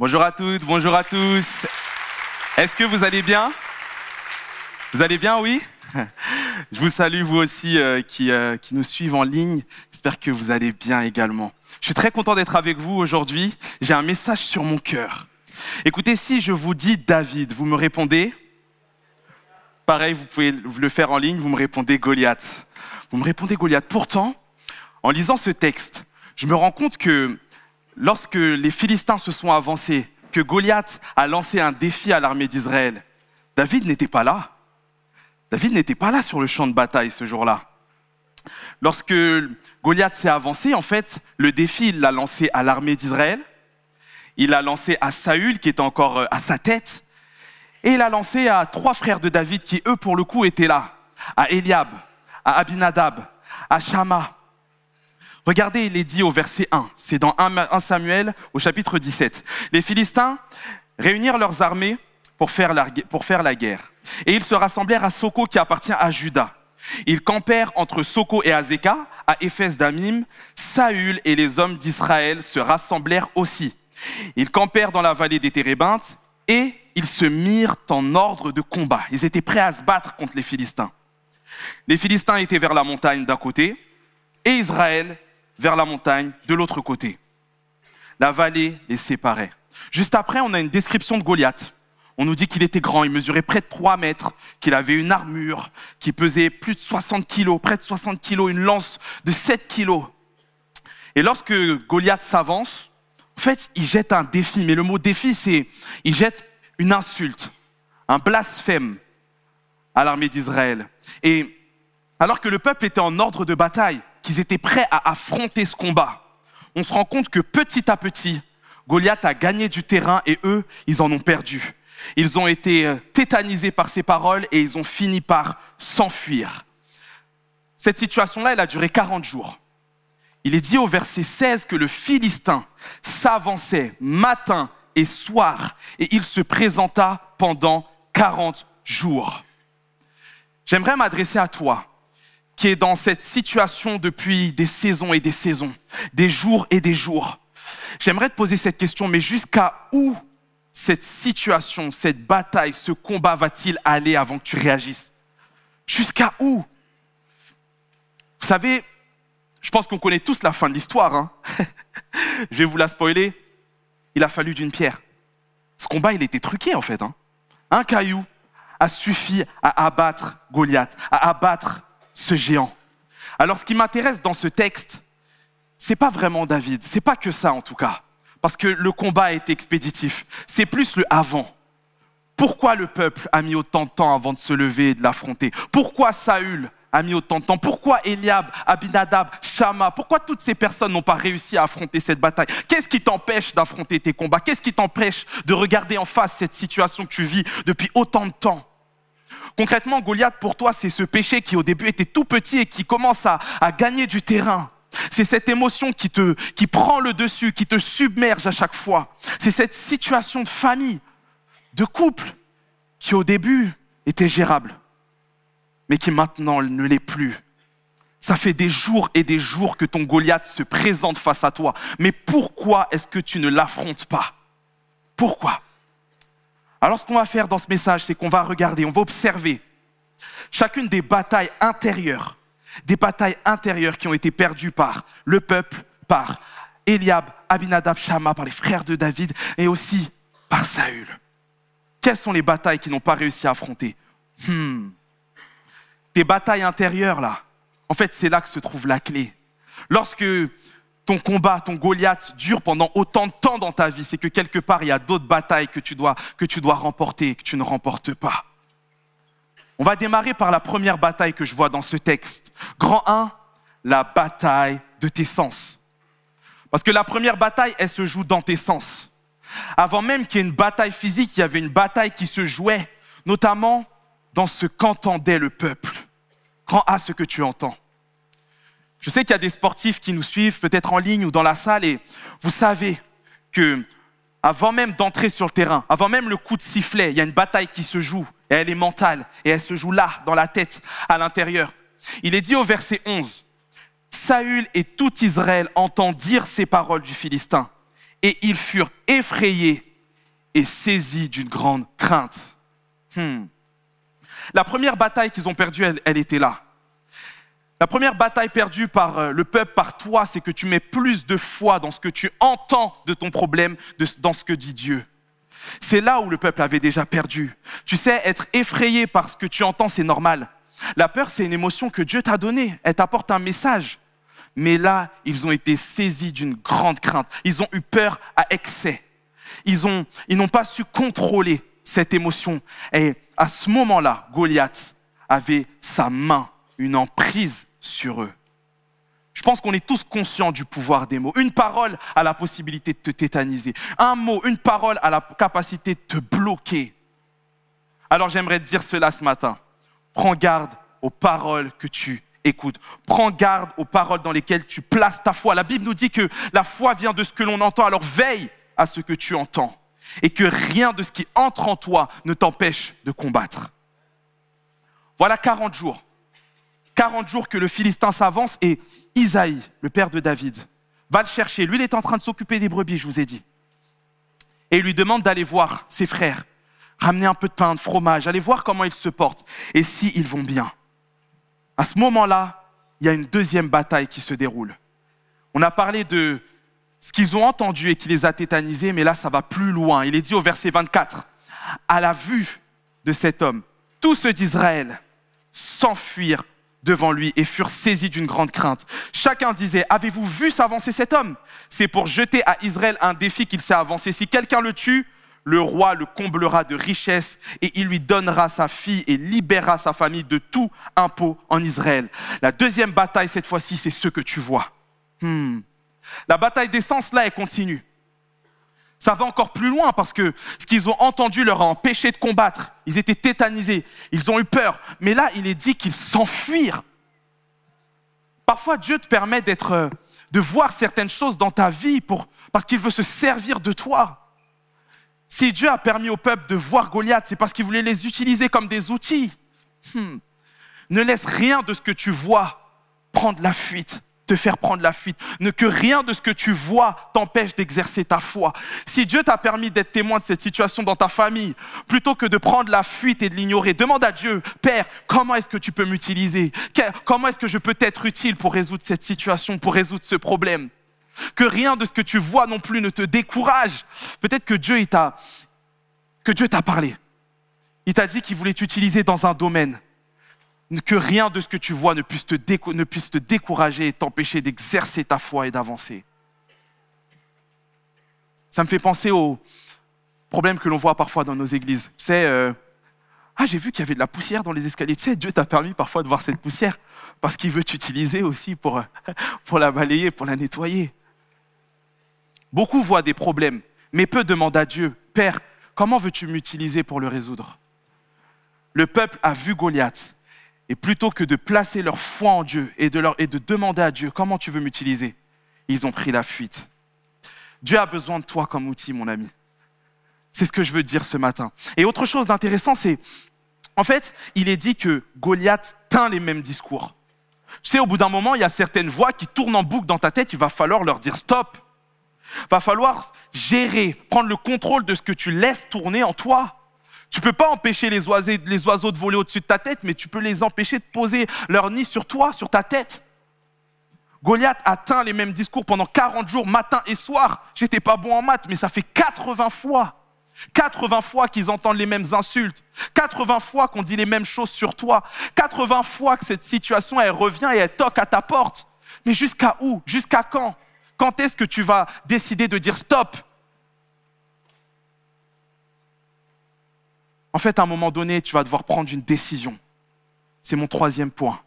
Bonjour à toutes, bonjour à tous. Est-ce que vous allez bien? Vous allez bien, oui? Je vous salue, vous aussi qui nous suivent en ligne. J'espère que vous allez bien également. Je suis très content d'être avec vous aujourd'hui. J'ai un message sur mon cœur. Écoutez, si je vous dis David, vous me répondez? Pareil, vous pouvez le faire en ligne, vous me répondez Goliath. Vous me répondez Goliath. Pourtant, en lisant ce texte, je me rends compte que lorsque les Philistins se sont avancés, que Goliath a lancé un défi à l'armée d'Israël, David n'était pas là. David n'était pas là sur le champ de bataille ce jour-là. Lorsque Goliath s'est avancé, en fait, le défi, il l'a lancé à l'armée d'Israël, il l'a lancé à Saül, qui était encore à sa tête, et il l'a lancé à 3 frères de David qui, eux, pour le coup, étaient là, à Eliab, à Abinadab, à Shama. Regardez, il est dit au verset 1, c'est dans 1 Samuel au chapitre 17. Les Philistins réunirent leurs armées pour faire la guerre. Et ils se rassemblèrent à Soko qui appartient à Juda. Ils campèrent entre Soko et Azekah, à Éphes Damim. Saül et les hommes d'Israël se rassemblèrent aussi. Ils campèrent dans la vallée des Térébintes et ils se mirent en ordre de combat. Ils étaient prêts à se battre contre les Philistins. Les Philistins étaient vers la montagne d'un côté et Israël vers la montagne de l'autre côté. La vallée les séparait. Juste après, on a une description de Goliath. On nous dit qu'il était grand, il mesurait près de 3 mètres, qu'il avait une armure qui pesait plus de 60 kilos, près de 60 kilos, une lance de 7 kilos. Et lorsque Goliath s'avance, en fait, il jette un défi. Mais le mot défi, c'est, il jette une insulte, un blasphème à l'armée d'Israël. Et alors que le peuple était en ordre de bataille, qu'ils étaient prêts à affronter ce combat, on se rend compte que petit à petit, Goliath a gagné du terrain et eux, ils en ont perdu. Ils ont été tétanisés par ces paroles et ils ont fini par s'enfuir. Cette situation-là, elle a duré 40 jours. Il est dit au verset 16 que le Philistin s'avançait matin et soir et il se présenta pendant 40 jours. J'aimerais m'adresser à toi qui est dans cette situation depuis des saisons et des saisons, des jours et des jours. J'aimerais te poser cette question, mais jusqu'à où cette situation, cette bataille, ce combat va-t-il aller avant que tu réagisses? Jusqu'à où? Vous savez, je pense qu'on connaît tous la fin de l'histoire. Hein. Je vais vous la spoiler. Il a fallu d'une pierre. Ce combat, il était truqué en fait. Hein. Un caillou a suffi à abattre Goliath, à abattre ce géant. Alors, ce qui m'intéresse dans ce texte, c'est pas vraiment David, c'est pas que ça en tout cas, parce que le combat a été expéditif. C'est plus le avant. Pourquoi le peuple a mis autant de temps avant de se lever et de l'affronter? Pourquoi Saül a mis autant de temps? Pourquoi Eliab, Abinadab, Shama? Pourquoi toutes ces personnes n'ont pas réussi à affronter cette bataille? Qu'est-ce qui t'empêche d'affronter tes combats? Qu'est-ce qui t'empêche de regarder en face cette situation que tu vis depuis autant de temps? Concrètement, Goliath, pour toi, c'est ce péché qui au début était tout petit et qui commence à gagner du terrain. C'est cette émotion qui prend le dessus, qui te submerge à chaque fois. C'est cette situation de famille, de couple, qui au début était gérable, mais qui maintenant ne l'est plus. Ça fait des jours et des jours que ton Goliath se présente face à toi. Mais pourquoi est-ce que tu ne l'affrontes pas? Pourquoi? Alors ce qu'on va faire dans ce message, c'est qu'on va regarder, on va observer chacune des batailles intérieures qui ont été perdues par le peuple, par Eliab, Abinadab, Shama, par les frères de David et aussi par Saül. Quelles sont les batailles qu'ils n'ont pas réussi à affronter? Tes batailles intérieures là, en fait c'est là que se trouve la clé. Lorsque ton combat, ton Goliath dure pendant autant de temps dans ta vie, c'est que quelque part, il y a d'autres batailles que tu dois remporter et que tu ne remportes pas. On va démarrer par la première bataille que je vois dans ce texte. Grand 1, la bataille de tes sens. Parce que la première bataille, elle se joue dans tes sens. Avant même qu'il y ait une bataille physique, il y avait une bataille qui se jouait, notamment dans ce qu'entendait le peuple. Grand A, ce que tu entends. Je sais qu'il y a des sportifs qui nous suivent, peut-être en ligne ou dans la salle, et vous savez que avant même d'entrer sur le terrain, avant même le coup de sifflet, il y a une bataille qui se joue, et elle est mentale, et elle se joue là, dans la tête, à l'intérieur. Il est dit au verset 11, « Saül et tout Israël entendirent ces paroles du Philistin, et ils furent effrayés et saisis d'une grande crainte. La première bataille qu'ils ont perdue, elle était là. La première bataille perdue par le peuple, par toi, c'est que tu mets plus de foi dans ce que tu entends de ton problème, dans ce que dit Dieu. C'est là où le peuple avait déjà perdu. Tu sais, être effrayé par ce que tu entends, c'est normal. La peur, c'est une émotion que Dieu t'a donnée. Elle t'apporte un message. Mais là, ils ont été saisis d'une grande crainte. Ils ont eu peur à excès. Ils n'ont pas su contrôler cette émotion. Et à ce moment-là, Goliath avait sa main, une emprise sur eux. Je pense qu'on est tous conscients du pouvoir des mots. Une parole a la possibilité de te tétaniser. Un mot, une parole a la capacité de te bloquer. Alors j'aimerais te dire cela ce matin. Prends garde aux paroles que tu écoutes. Prends garde aux paroles dans lesquelles tu places ta foi. La Bible nous dit que la foi vient de ce que l'on entend. Alors veille à ce que tu entends. Et que rien de ce qui entre en toi ne t'empêche de combattre. Voilà 40 jours. 40 jours que le Philistin s'avance et Isaïe, le père de David, va le chercher. Lui, il est en train de s'occuper des brebis, je vous ai dit. Et il lui demande d'aller voir ses frères, ramener un peu de pain, de fromage, aller voir comment ils se portent et s'ils vont bien. À ce moment-là, il y a une deuxième bataille qui se déroule. On a parlé de ce qu'ils ont entendu et qui les a tétanisés, mais là, ça va plus loin. Il est dit au verset 24, « À la vue de cet homme, tous ceux d'Israël s'enfuirent devant lui et furent saisis d'une grande crainte. Chacun disait, avez-vous vu s'avancer cet homme? C'est pour jeter à Israël un défi qu'il s'est avancé. Si quelqu'un le tue, le roi le comblera de richesses et il lui donnera sa fille et libérera sa famille de tout impôt en Israël. La deuxième bataille, cette fois-ci, c'est ce que tu vois. La bataille d'essence, là, elle continue. Ça va encore plus loin parce que ce qu'ils ont entendu leur a empêché de combattre. Ils étaient tétanisés, ils ont eu peur. Mais là, il est dit qu'ils s'enfuirent. Parfois, Dieu te permet de voir certaines choses dans ta vie parce qu'il veut se servir de toi. Si Dieu a permis au peuple de voir Goliath, c'est parce qu'il voulait les utiliser comme des outils. Ne laisse rien de ce que tu vois prendre la fuite. Te faire prendre la fuite. Que rien de ce que tu vois t'empêche d'exercer ta foi. Si Dieu t'a permis d'être témoin de cette situation dans ta famille, plutôt que de prendre la fuite et de l'ignorer, demande à Dieu, Père, comment est-ce que tu peux m'utiliser? Comment est-ce que je peux t'être utile pour résoudre cette situation, pour résoudre ce problème? Que rien de ce que tu vois non plus ne te décourage. Peut-être que Dieu t'a parlé. Il t'a dit qu'il voulait t'utiliser dans un domaine. Que rien de ce que tu vois ne puisse te décourager et t'empêcher d'exercer ta foi et d'avancer. Ça me fait penser aux problèmes que l'on voit parfois dans nos églises. Tu sais, j'ai vu qu'il y avait de la poussière dans les escaliers. Tu sais, Dieu t'a permis parfois de voir cette poussière parce qu'il veut t'utiliser aussi pour la balayer, pour la nettoyer. Beaucoup voient des problèmes, mais peu demandent à Dieu, Père, comment veux-tu m'utiliser pour le résoudre? Le peuple a vu Goliath. Et plutôt que de placer leur foi en Dieu et de demander à Dieu, comment tu veux m'utiliser? Ils ont pris la fuite. Dieu a besoin de toi comme outil, mon ami. C'est ce que je veux te dire ce matin. Et autre chose d'intéressant, c'est, en fait, il est dit que Goliath tint les mêmes discours. Tu sais, au bout d'un moment, il y a certaines voix qui tournent en boucle dans ta tête, il va falloir leur dire stop. Il va falloir gérer, prendre le contrôle de ce que tu laisses tourner en toi. Tu ne peux pas empêcher les oiseaux de voler au-dessus de ta tête, mais tu peux les empêcher de poser leur nid sur toi, sur ta tête. Goliath a tint les mêmes discours pendant 40 jours, matin et soir. J'étais pas bon en maths, mais ça fait 80 fois. 80 fois qu'ils entendent les mêmes insultes. 80 fois qu'on dit les mêmes choses sur toi. 80 fois que cette situation, elle revient et elle toque à ta porte. Mais jusqu'à où? Jusqu'à quand? Quand est-ce que tu vas décider de dire stop? En fait, à un moment donné, tu vas devoir prendre une décision. C'est mon troisième point.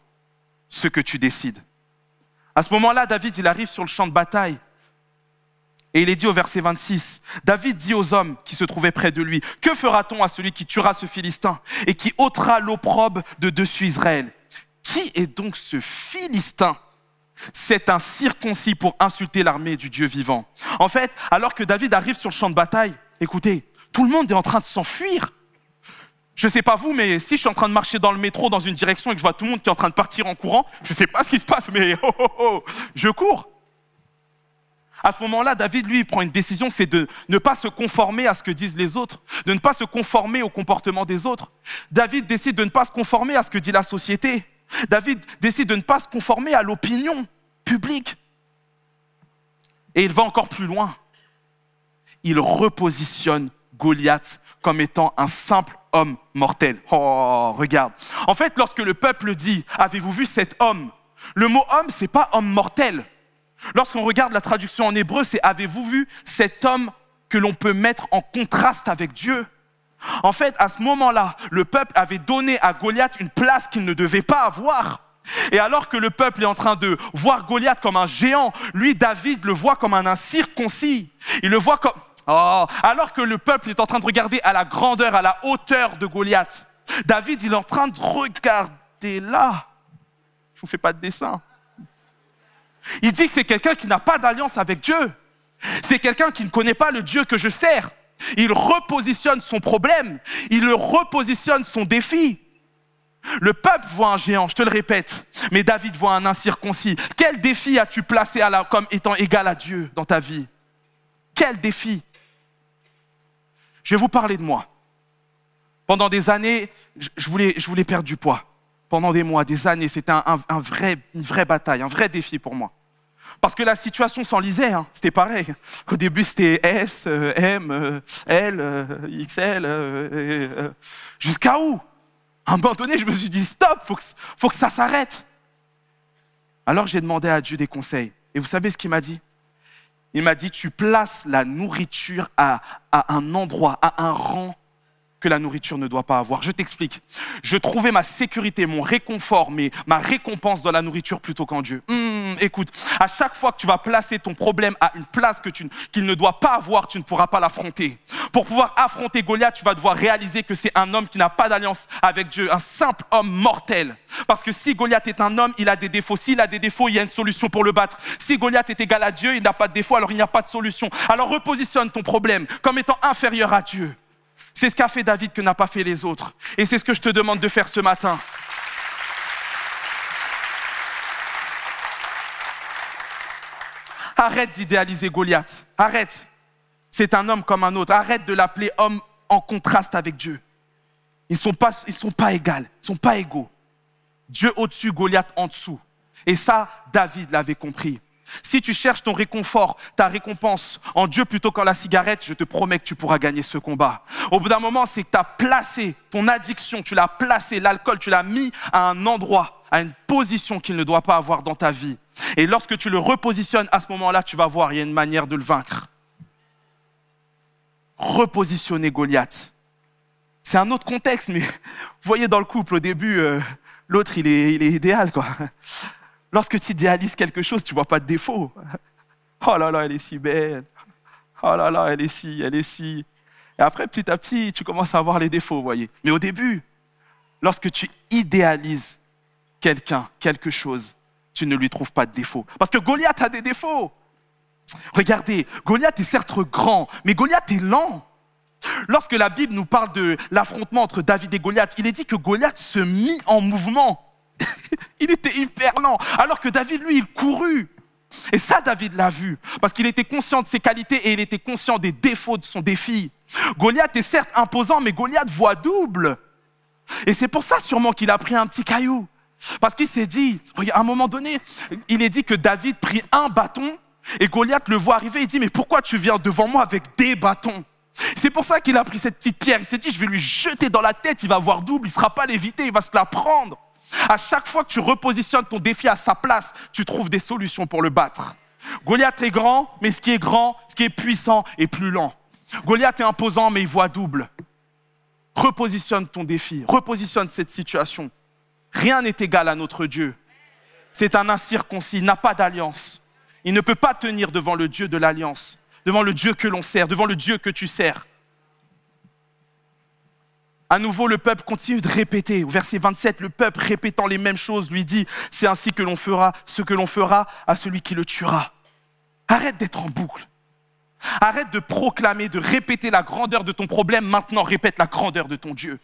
Ce que tu décides. À ce moment-là, David, il arrive sur le champ de bataille. Et il est dit au verset 26, David dit aux hommes qui se trouvaient près de lui, « Que fera-t-on à celui qui tuera ce Philistin et qui ôtera l'opprobre de dessus Israël? Qui est donc ce Philistin? C'est un circoncis pour insulter l'armée du Dieu vivant. » En fait, alors que David arrive sur le champ de bataille, écoutez, tout le monde est en train de s'enfuir. Je ne sais pas vous, mais si je suis en train de marcher dans le métro dans une direction et que je vois tout le monde qui est en train de partir en courant, je ne sais pas ce qui se passe, mais je cours. À ce moment-là, David, lui, il prend une décision, c'est de ne pas se conformer à ce que disent les autres, de ne pas se conformer au comportement des autres. David décide de ne pas se conformer à ce que dit la société. David décide de ne pas se conformer à l'opinion publique. Et il va encore plus loin. Il repositionne Goliath comme étant un simple homme mortel. Oh, regarde. En fait, lorsque le peuple dit « Avez-vous vu cet homme ?» Le mot « homme », c'est pas « homme mortel ». Lorsqu'on regarde la traduction en hébreu, c'est « Avez-vous vu cet homme que l'on peut mettre en contraste avec Dieu ?» En fait, à ce moment-là, le peuple avait donné à Goliath une place qu'il ne devait pas avoir. Et alors que le peuple est en train de voir Goliath comme un géant, lui, David, le voit comme un incirconcis. Il le voit comme... Oh. Alors que le peuple est en train de regarder à la grandeur, à la hauteur de Goliath, David, il est en train de regarder là. Je vous fais pas de dessin. Il dit que c'est quelqu'un qui n'a pas d'alliance avec Dieu. C'est quelqu'un qui ne connaît pas le Dieu que je sers. Il repositionne son problème. Il repositionne son défi. Le peuple voit un géant, je te le répète, mais David voit un incirconcis. Quel défi as-tu placé comme étant égal à Dieu dans ta vie? Quel défi? Je vais vous parler de moi. Pendant des années, je voulais perdre du poids. Pendant des mois, des années, c'était une vraie bataille, un vrai défi pour moi. Parce que la situation s'enlisait, hein. C'était pareil. Au début, c'était S, M, L, XL, jusqu'à où? À un moment donné, je me suis dit, stop, faut que ça s'arrête. Alors j'ai demandé à Dieu des conseils. Et vous savez ce qu'il m'a dit? Il m'a dit, tu places la nourriture à un endroit, à un rang que la nourriture ne doit pas avoir. Je t'explique. Je trouvais ma sécurité, mon réconfort, ma récompense dans la nourriture plutôt qu'en Dieu. Écoute, à chaque fois que tu vas placer ton problème à une place qu'il ne doit pas avoir, tu ne pourras pas l'affronter. Pour pouvoir affronter Goliath, tu vas devoir réaliser que c'est un homme qui n'a pas d'alliance avec Dieu, un simple homme mortel. Parce que si Goliath est un homme, il a des défauts. S'il a des défauts, il y a une solution pour le battre. Si Goliath est égal à Dieu, il n'a pas de défaut, alors il n'y a pas de solution. Alors repositionne ton problème comme étant inférieur à Dieu. C'est ce qu'a fait David que n'a pas fait les autres. Et c'est ce que je te demande de faire ce matin. Arrête d'idéaliser Goliath. Arrête. C'est un homme comme un autre. Arrête de l'appeler homme en contraste avec Dieu. Ils sont pas égaux. Ils sont pas égaux. Dieu au-dessus, Goliath en dessous. Et ça, David l'avait compris. Si tu cherches ton réconfort, ta récompense en Dieu plutôt qu'en la cigarette, je te promets que tu pourras gagner ce combat. Au bout d'un moment, c'est que tu as placé ton addiction, tu l'as placé, l'alcool, tu l'as mis à un endroit, à une position qu'il ne doit pas avoir dans ta vie. Et lorsque tu le repositionnes, à ce moment-là, tu vas voir, il y a une manière de le vaincre. Repositionner Goliath. C'est un autre contexte, mais vous voyez dans le couple, au début, l'autre, il est idéal, quoi. Lorsque tu idéalises quelque chose, tu ne vois pas de défaut. Oh là là, elle est si belle. Oh là là, elle est si, elle est si. Et après, petit à petit, tu commences à voir les défauts, vous voyez. Mais au début, lorsque tu idéalises quelqu'un, quelque chose, tu ne lui trouves pas de défaut. Parce que Goliath a des défauts. Regardez, Goliath est certes grand, mais Goliath est lent. Lorsque la Bible nous parle de l'affrontement entre David et Goliath, il est dit que Goliath se mit en mouvement. Il était hyper lent, alors que David, lui, il courut. Et ça, David l'a vu, parce qu'il était conscient de ses qualités et il était conscient des défauts de son défi. Goliath est certes imposant, mais Goliath voit double. Et c'est pour ça sûrement qu'il a pris un petit caillou. Parce qu'il s'est dit, à un moment donné, il est dit que David prit un bâton et Goliath le voit arriver, il dit, mais pourquoi tu viens devant moi avec des bâtons? C'est pour ça qu'il a pris cette petite pierre, il s'est dit, je vais lui jeter dans la tête, il va voir double, il ne sera pas l'éviter, il va se la prendre. À chaque fois que tu repositionnes ton défi à sa place, tu trouves des solutions pour le battre. Goliath est grand, mais ce qui est puissant est plus lent. Goliath est imposant, mais il voit double. Repositionne ton défi, repositionne cette situation. Rien n'est égal à notre Dieu. C'est un incirconcis, il n'a pas d'alliance. Il ne peut pas tenir devant le Dieu de l'alliance, devant le Dieu que l'on sert, devant le Dieu que tu sers. À nouveau, le peuple continue de répéter. Au verset 27, le peuple répétant les mêmes choses lui dit, c'est ainsi que l'on fera ce que l'on fera à celui qui le tuera. Arrête d'être en boucle. Arrête de proclamer, de répéter la grandeur de ton problème. Maintenant, répète la grandeur de ton Dieu.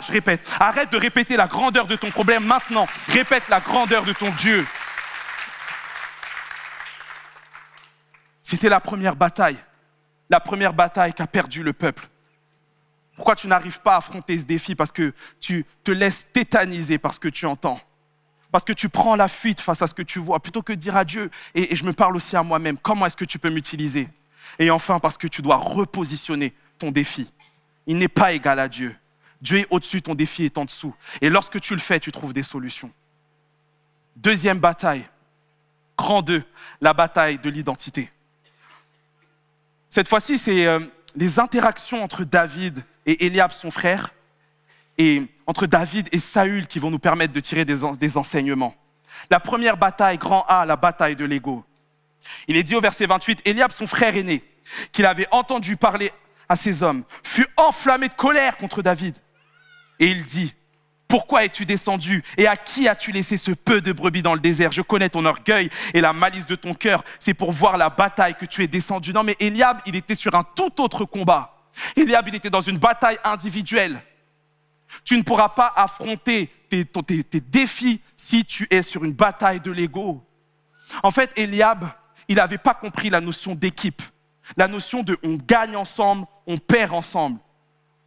Je répète, arrête de répéter la grandeur de ton problème. Maintenant, répète la grandeur de ton Dieu. C'était la première bataille qu'a perdu le peuple. Pourquoi tu n'arrives pas à affronter ce défi? Parce que tu te laisses tétaniser par ce que tu entends. Parce que tu prends la fuite face à ce que tu vois, plutôt que de dire à Dieu, et je me parle aussi à moi-même, comment est-ce que tu peux m'utiliser? Et enfin, parce que tu dois repositionner ton défi. Il n'est pas égal à Dieu. Dieu est au-dessus, ton défi est en dessous. Et lorsque tu le fais, tu trouves des solutions. Deuxième bataille, grand 2, la bataille de l'identité. Cette fois-ci, c'est les interactions entre David et Eliab, son frère, et entre David et Saül qui vont nous permettre de tirer des enseignements. La première bataille, grand A, la bataille de l'ego. Il est dit au verset 28, Eliab, son frère aîné, qu'il avait entendu parler à ses hommes, fut enflammé de colère contre David. Et il dit, pourquoi es-tu descendu et à qui as-tu laissé ce peu de brebis dans le désert? Je connais ton orgueil et la malice de ton cœur. C'est pour voir la bataille que tu es descendu. Non, mais Eliab, il était sur un tout autre combat. Eliab, il était dans une bataille individuelle. Tu ne pourras pas affronter tes défis si tu es sur une bataille de l'ego. En fait, Eliab, il n'avait pas compris la notion d'équipe. La notion de on gagne ensemble, on perd ensemble.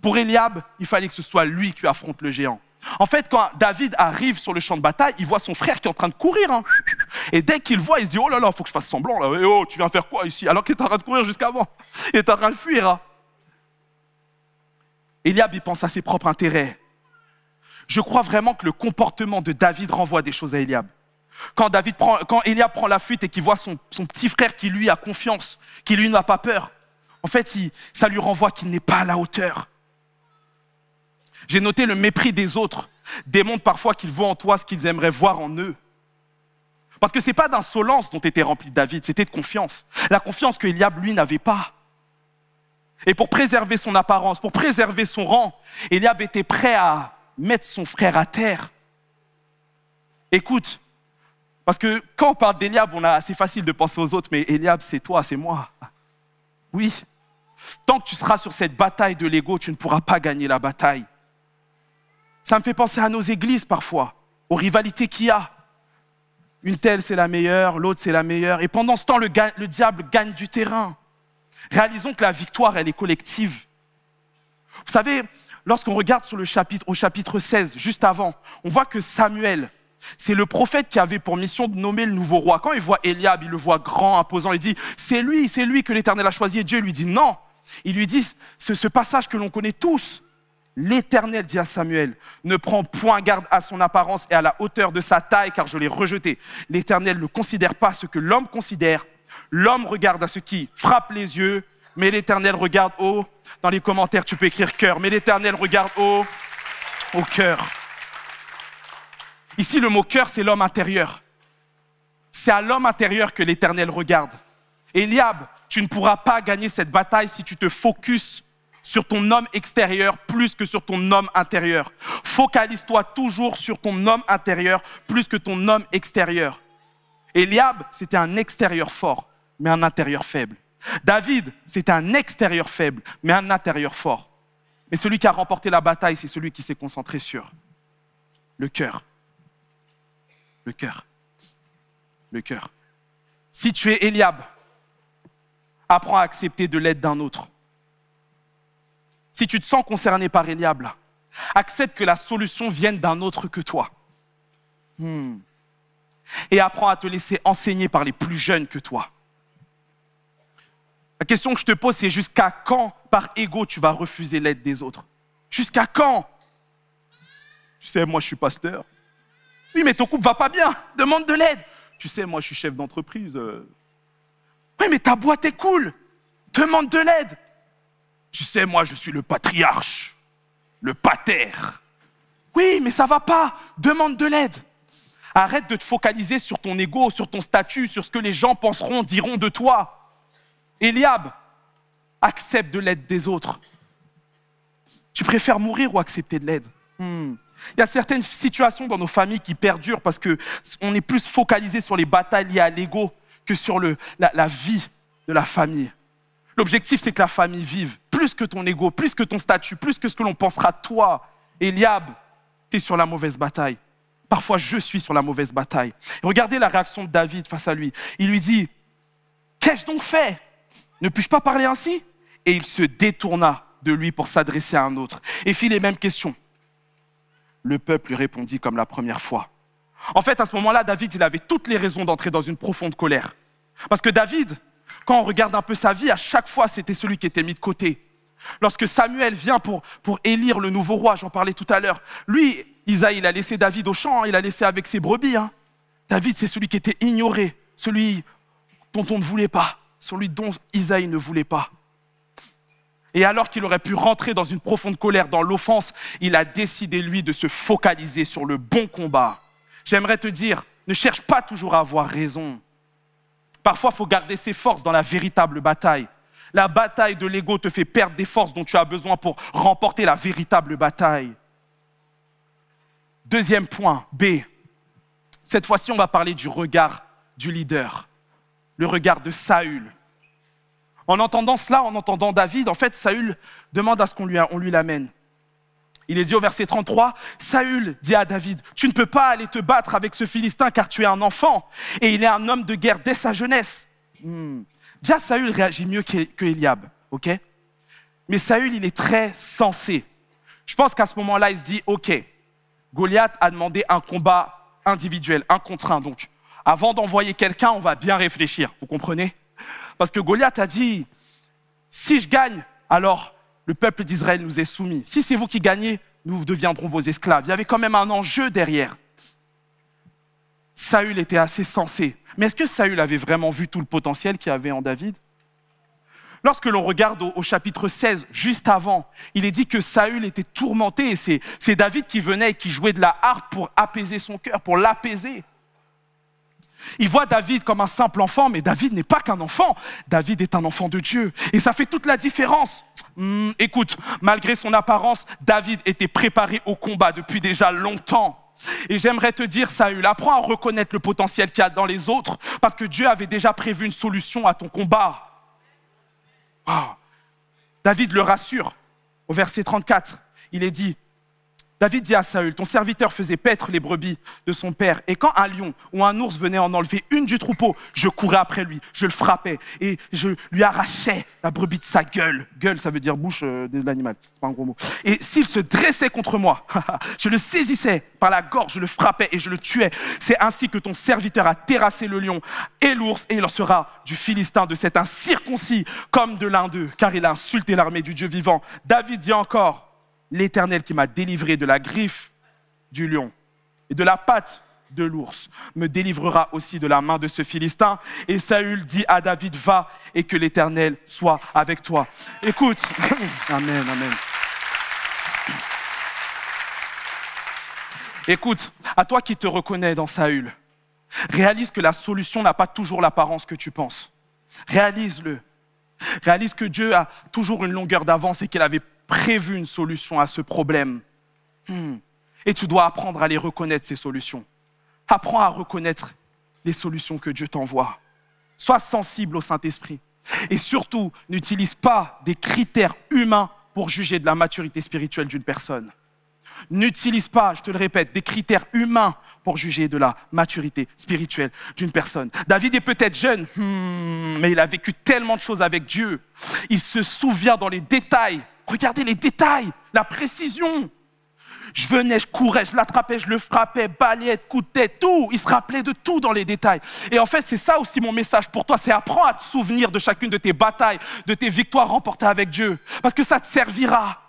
Pour Eliab, il fallait que ce soit lui qui affronte le géant. En fait, quand David arrive sur le champ de bataille, il voit son frère qui est en train de courir. Et dès qu'il le voit, il se dit, oh là là, il faut que je fasse semblant. Là. Et oh, tu viens faire quoi ici? Alors qu'il est en train de courir jusqu'avant. Il est en train de fuir. Eliab, il pense à ses propres intérêts. Je crois vraiment que le comportement de David renvoie des choses à Eliab. Quand Eliab prend la fuite et qu'il voit son petit frère qui lui a confiance, qui lui n'a pas peur, en fait, ça lui renvoie qu'il n'est pas à la hauteur. J'ai noté le mépris des autres démontre parfois qu'ils voient en toi ce qu'ils aimeraient voir en eux. Parce que ce n'est pas d'insolence dont était rempli David, c'était de confiance. La confiance que Eliab, lui, n'avait pas. Et pour préserver son apparence, pour préserver son rang, Eliab était prêt à mettre son frère à terre. Écoute, parce que quand on parle d'Eliab, c'est facile de penser aux autres, mais Eliab, c'est toi, c'est moi. Oui, tant que tu seras sur cette bataille de l'ego, tu ne pourras pas gagner la bataille. Ça me fait penser à nos églises parfois, aux rivalités qu'il y a. Une telle, c'est la meilleure, l'autre, c'est la meilleure. Et pendant ce temps, le diable gagne du terrain. Réalisons que la victoire, elle est collective. Vous savez, lorsqu'on regarde au chapitre 16, juste avant, on voit que Samuel, c'est le prophète qui avait pour mission de nommer le nouveau roi. Quand il voit Eliab, il le voit grand, imposant, il dit, c'est lui que l'Éternel a choisi. Et Dieu lui dit non. Il lui dit, ce passage que l'on connaît tous, l'Éternel dit à Samuel, ne prends point garde à son apparence et à la hauteur de sa taille, car je l'ai rejeté. L'Éternel ne considère pas ce que l'homme considère. L'homme regarde à ce qui frappe les yeux, mais l'Éternel regarde haut. Dans les commentaires, tu peux écrire cœur, mais l'Éternel regarde haut, au cœur. Ici, le mot cœur, c'est l'homme intérieur. C'est à l'homme intérieur que l'Éternel regarde. Eliab, tu ne pourras pas gagner cette bataille si tu te focuses sur ton homme extérieur plus que sur ton homme intérieur. Focalise-toi toujours sur ton homme intérieur plus que ton homme extérieur. Eliab, c'était un extérieur fort, mais un intérieur faible. David, c'était un extérieur faible, mais un intérieur fort. Mais celui qui a remporté la bataille, c'est celui qui s'est concentré sur le cœur. Le cœur. Le cœur. Si tu es Eliab, apprends à accepter de l'aide d'un autre. Si tu te sens concerné par Eliab, là, accepte que la solution vienne d'un autre que toi. Et apprends à te laisser enseigner par les plus jeunes que toi. La question que je te pose, c'est jusqu'à quand, par ego, tu vas refuser l'aide des autres? Jusqu'à quand? Tu sais, moi, je suis pasteur. Oui, mais ton couple va pas bien. Demande de l'aide. Tu sais, moi, je suis chef d'entreprise. Oui, mais ta boîte est cool. Demande de l'aide. Tu sais, moi, je suis le patriarche, le pater. Oui, mais ça va pas. Demande de l'aide. Arrête de te focaliser sur ton ego, sur ton statut, sur ce que les gens penseront, diront de toi. Eliab, accepte de l'aide des autres. Tu préfères mourir ou accepter de l'aide? Il y a certaines situations dans nos familles qui perdurent parce qu'on est plus focalisé sur les batailles liées à l'ego que sur la vie de la famille. L'objectif, c'est que la famille vive, plus que ton ego, plus que ton statut, plus que ce que l'on pensera de toi. Eliab, tu es sur la mauvaise bataille. Parfois, je suis sur la mauvaise bataille. Et regardez la réaction de David face à lui. Il lui dit, Qu'ai-je donc fait? Ne puis-je pas parler ainsi? Et il se détourna de lui pour s'adresser à un autre et fit les mêmes questions. Le peuple lui répondit comme la première fois. En fait, à ce moment-là, David, il avait toutes les raisons d'entrer dans une profonde colère. Parce que David, quand on regarde un peu sa vie, à chaque fois, c'était celui qui était mis de côté. Lorsque Samuel vient pour élire le nouveau roi, j'en parlais tout à l'heure, lui, Isaïe, il a laissé David au champ, il a laissé avec ses brebis. David, c'est celui qui était ignoré, celui dont on ne voulait pas, celui dont Isaïe ne voulait pas. Et alors qu'il aurait pu rentrer dans une profonde colère, dans l'offense, il a décidé, lui, de se focaliser sur le bon combat. J'aimerais te dire, ne cherche pas toujours à avoir raison. Parfois, il faut garder ses forces dans la véritable bataille. La bataille de l'ego te fait perdre des forces dont tu as besoin pour remporter la véritable bataille. Deuxième point, B. Cette fois-ci, on va parler du regard du leader, le regard de Saül. En entendant cela, en entendant David, en fait, Saül demande à ce qu'on lui l'amène. Il est dit au verset 33, Saül dit à David, tu ne peux pas aller te battre avec ce Philistin car tu es un enfant et il est un homme de guerre dès sa jeunesse. Déjà, Saül réagit mieux que Eliab, ok? Mais Saül, il est très sensé. Je pense qu'à ce moment-là, il se dit, ok, Goliath a demandé un combat individuel, 1 contre 1. Donc, avant d'envoyer quelqu'un, on va bien réfléchir, vous comprenez? Parce que Goliath a dit, si je gagne, alors le peuple d'Israël nous est soumis. Si c'est vous qui gagnez, nous deviendrons vos esclaves. Il y avait quand même un enjeu derrière. Saül était assez sensé. Mais est-ce que Saül avait vraiment vu tout le potentiel qu'il y avait en David? Lorsque l'on regarde au chapitre 16, juste avant, il est dit que Saül était tourmenté et c'est David qui venait et qui jouait de la harpe pour apaiser son cœur, pour l'apaiser. Il voit David comme un simple enfant, mais David n'est pas qu'un enfant. David est un enfant de Dieu. Et ça fait toute la différence. Écoute, malgré son apparence, David était préparé au combat depuis déjà longtemps. Et j'aimerais te dire, Saül, apprends à reconnaître le potentiel qu'il y a dans les autres, parce que Dieu avait déjà prévu une solution à ton combat. Wow. David le rassure. Au verset 34, il est dit, David dit à Saül, ton serviteur faisait paître les brebis de son père. Et quand un lion ou un ours venait en enlever une du troupeau, je courais après lui, je le frappais et je lui arrachais la brebis de sa gueule. Gueule, ça veut dire bouche de l'animal, c'est pas un gros mot. Et s'il se dressait contre moi, je le saisissais par la gorge, je le frappais et je le tuais. C'est ainsi que ton serviteur a terrassé le lion et l'ours et il en sera du Philistin, de cet incirconcis comme de l'un d'eux, car il a insulté l'armée du Dieu vivant. David dit encore, l'Éternel qui m'a délivré de la griffe du lion et de la patte de l'ours me délivrera aussi de la main de ce Philistin. Et Saül dit à David, va et que l'Éternel soit avec toi. Écoute, amen, amen. Écoute, à toi qui te reconnais dans Saül, réalise que la solution n'a pas toujours l'apparence que tu penses. Réalise-le. Réalise que Dieu a toujours une longueur d'avance et qu'il avait prévu une solution à ce problème. Et tu dois apprendre à les reconnaître, ces solutions. Apprends à reconnaître les solutions que Dieu t'envoie. Sois sensible au Saint-Esprit. Et surtout, n'utilise pas des critères humains pour juger de la maturité spirituelle d'une personne. N'utilise pas, je te le répète, des critères humains pour juger de la maturité spirituelle d'une personne. David est peut-être jeune, mais il a vécu tellement de choses avec Dieu. Il se souvient dans les détails. Regardez les détails, la précision. Je venais, je courais, je l'attrapais, je le frappais, balayette, coup de tête, tout. Il se rappelait de tout dans les détails. Et en fait, c'est ça aussi mon message pour toi, c'est apprends à te souvenir de chacune de tes batailles, de tes victoires remportées avec Dieu. Parce que ça te servira.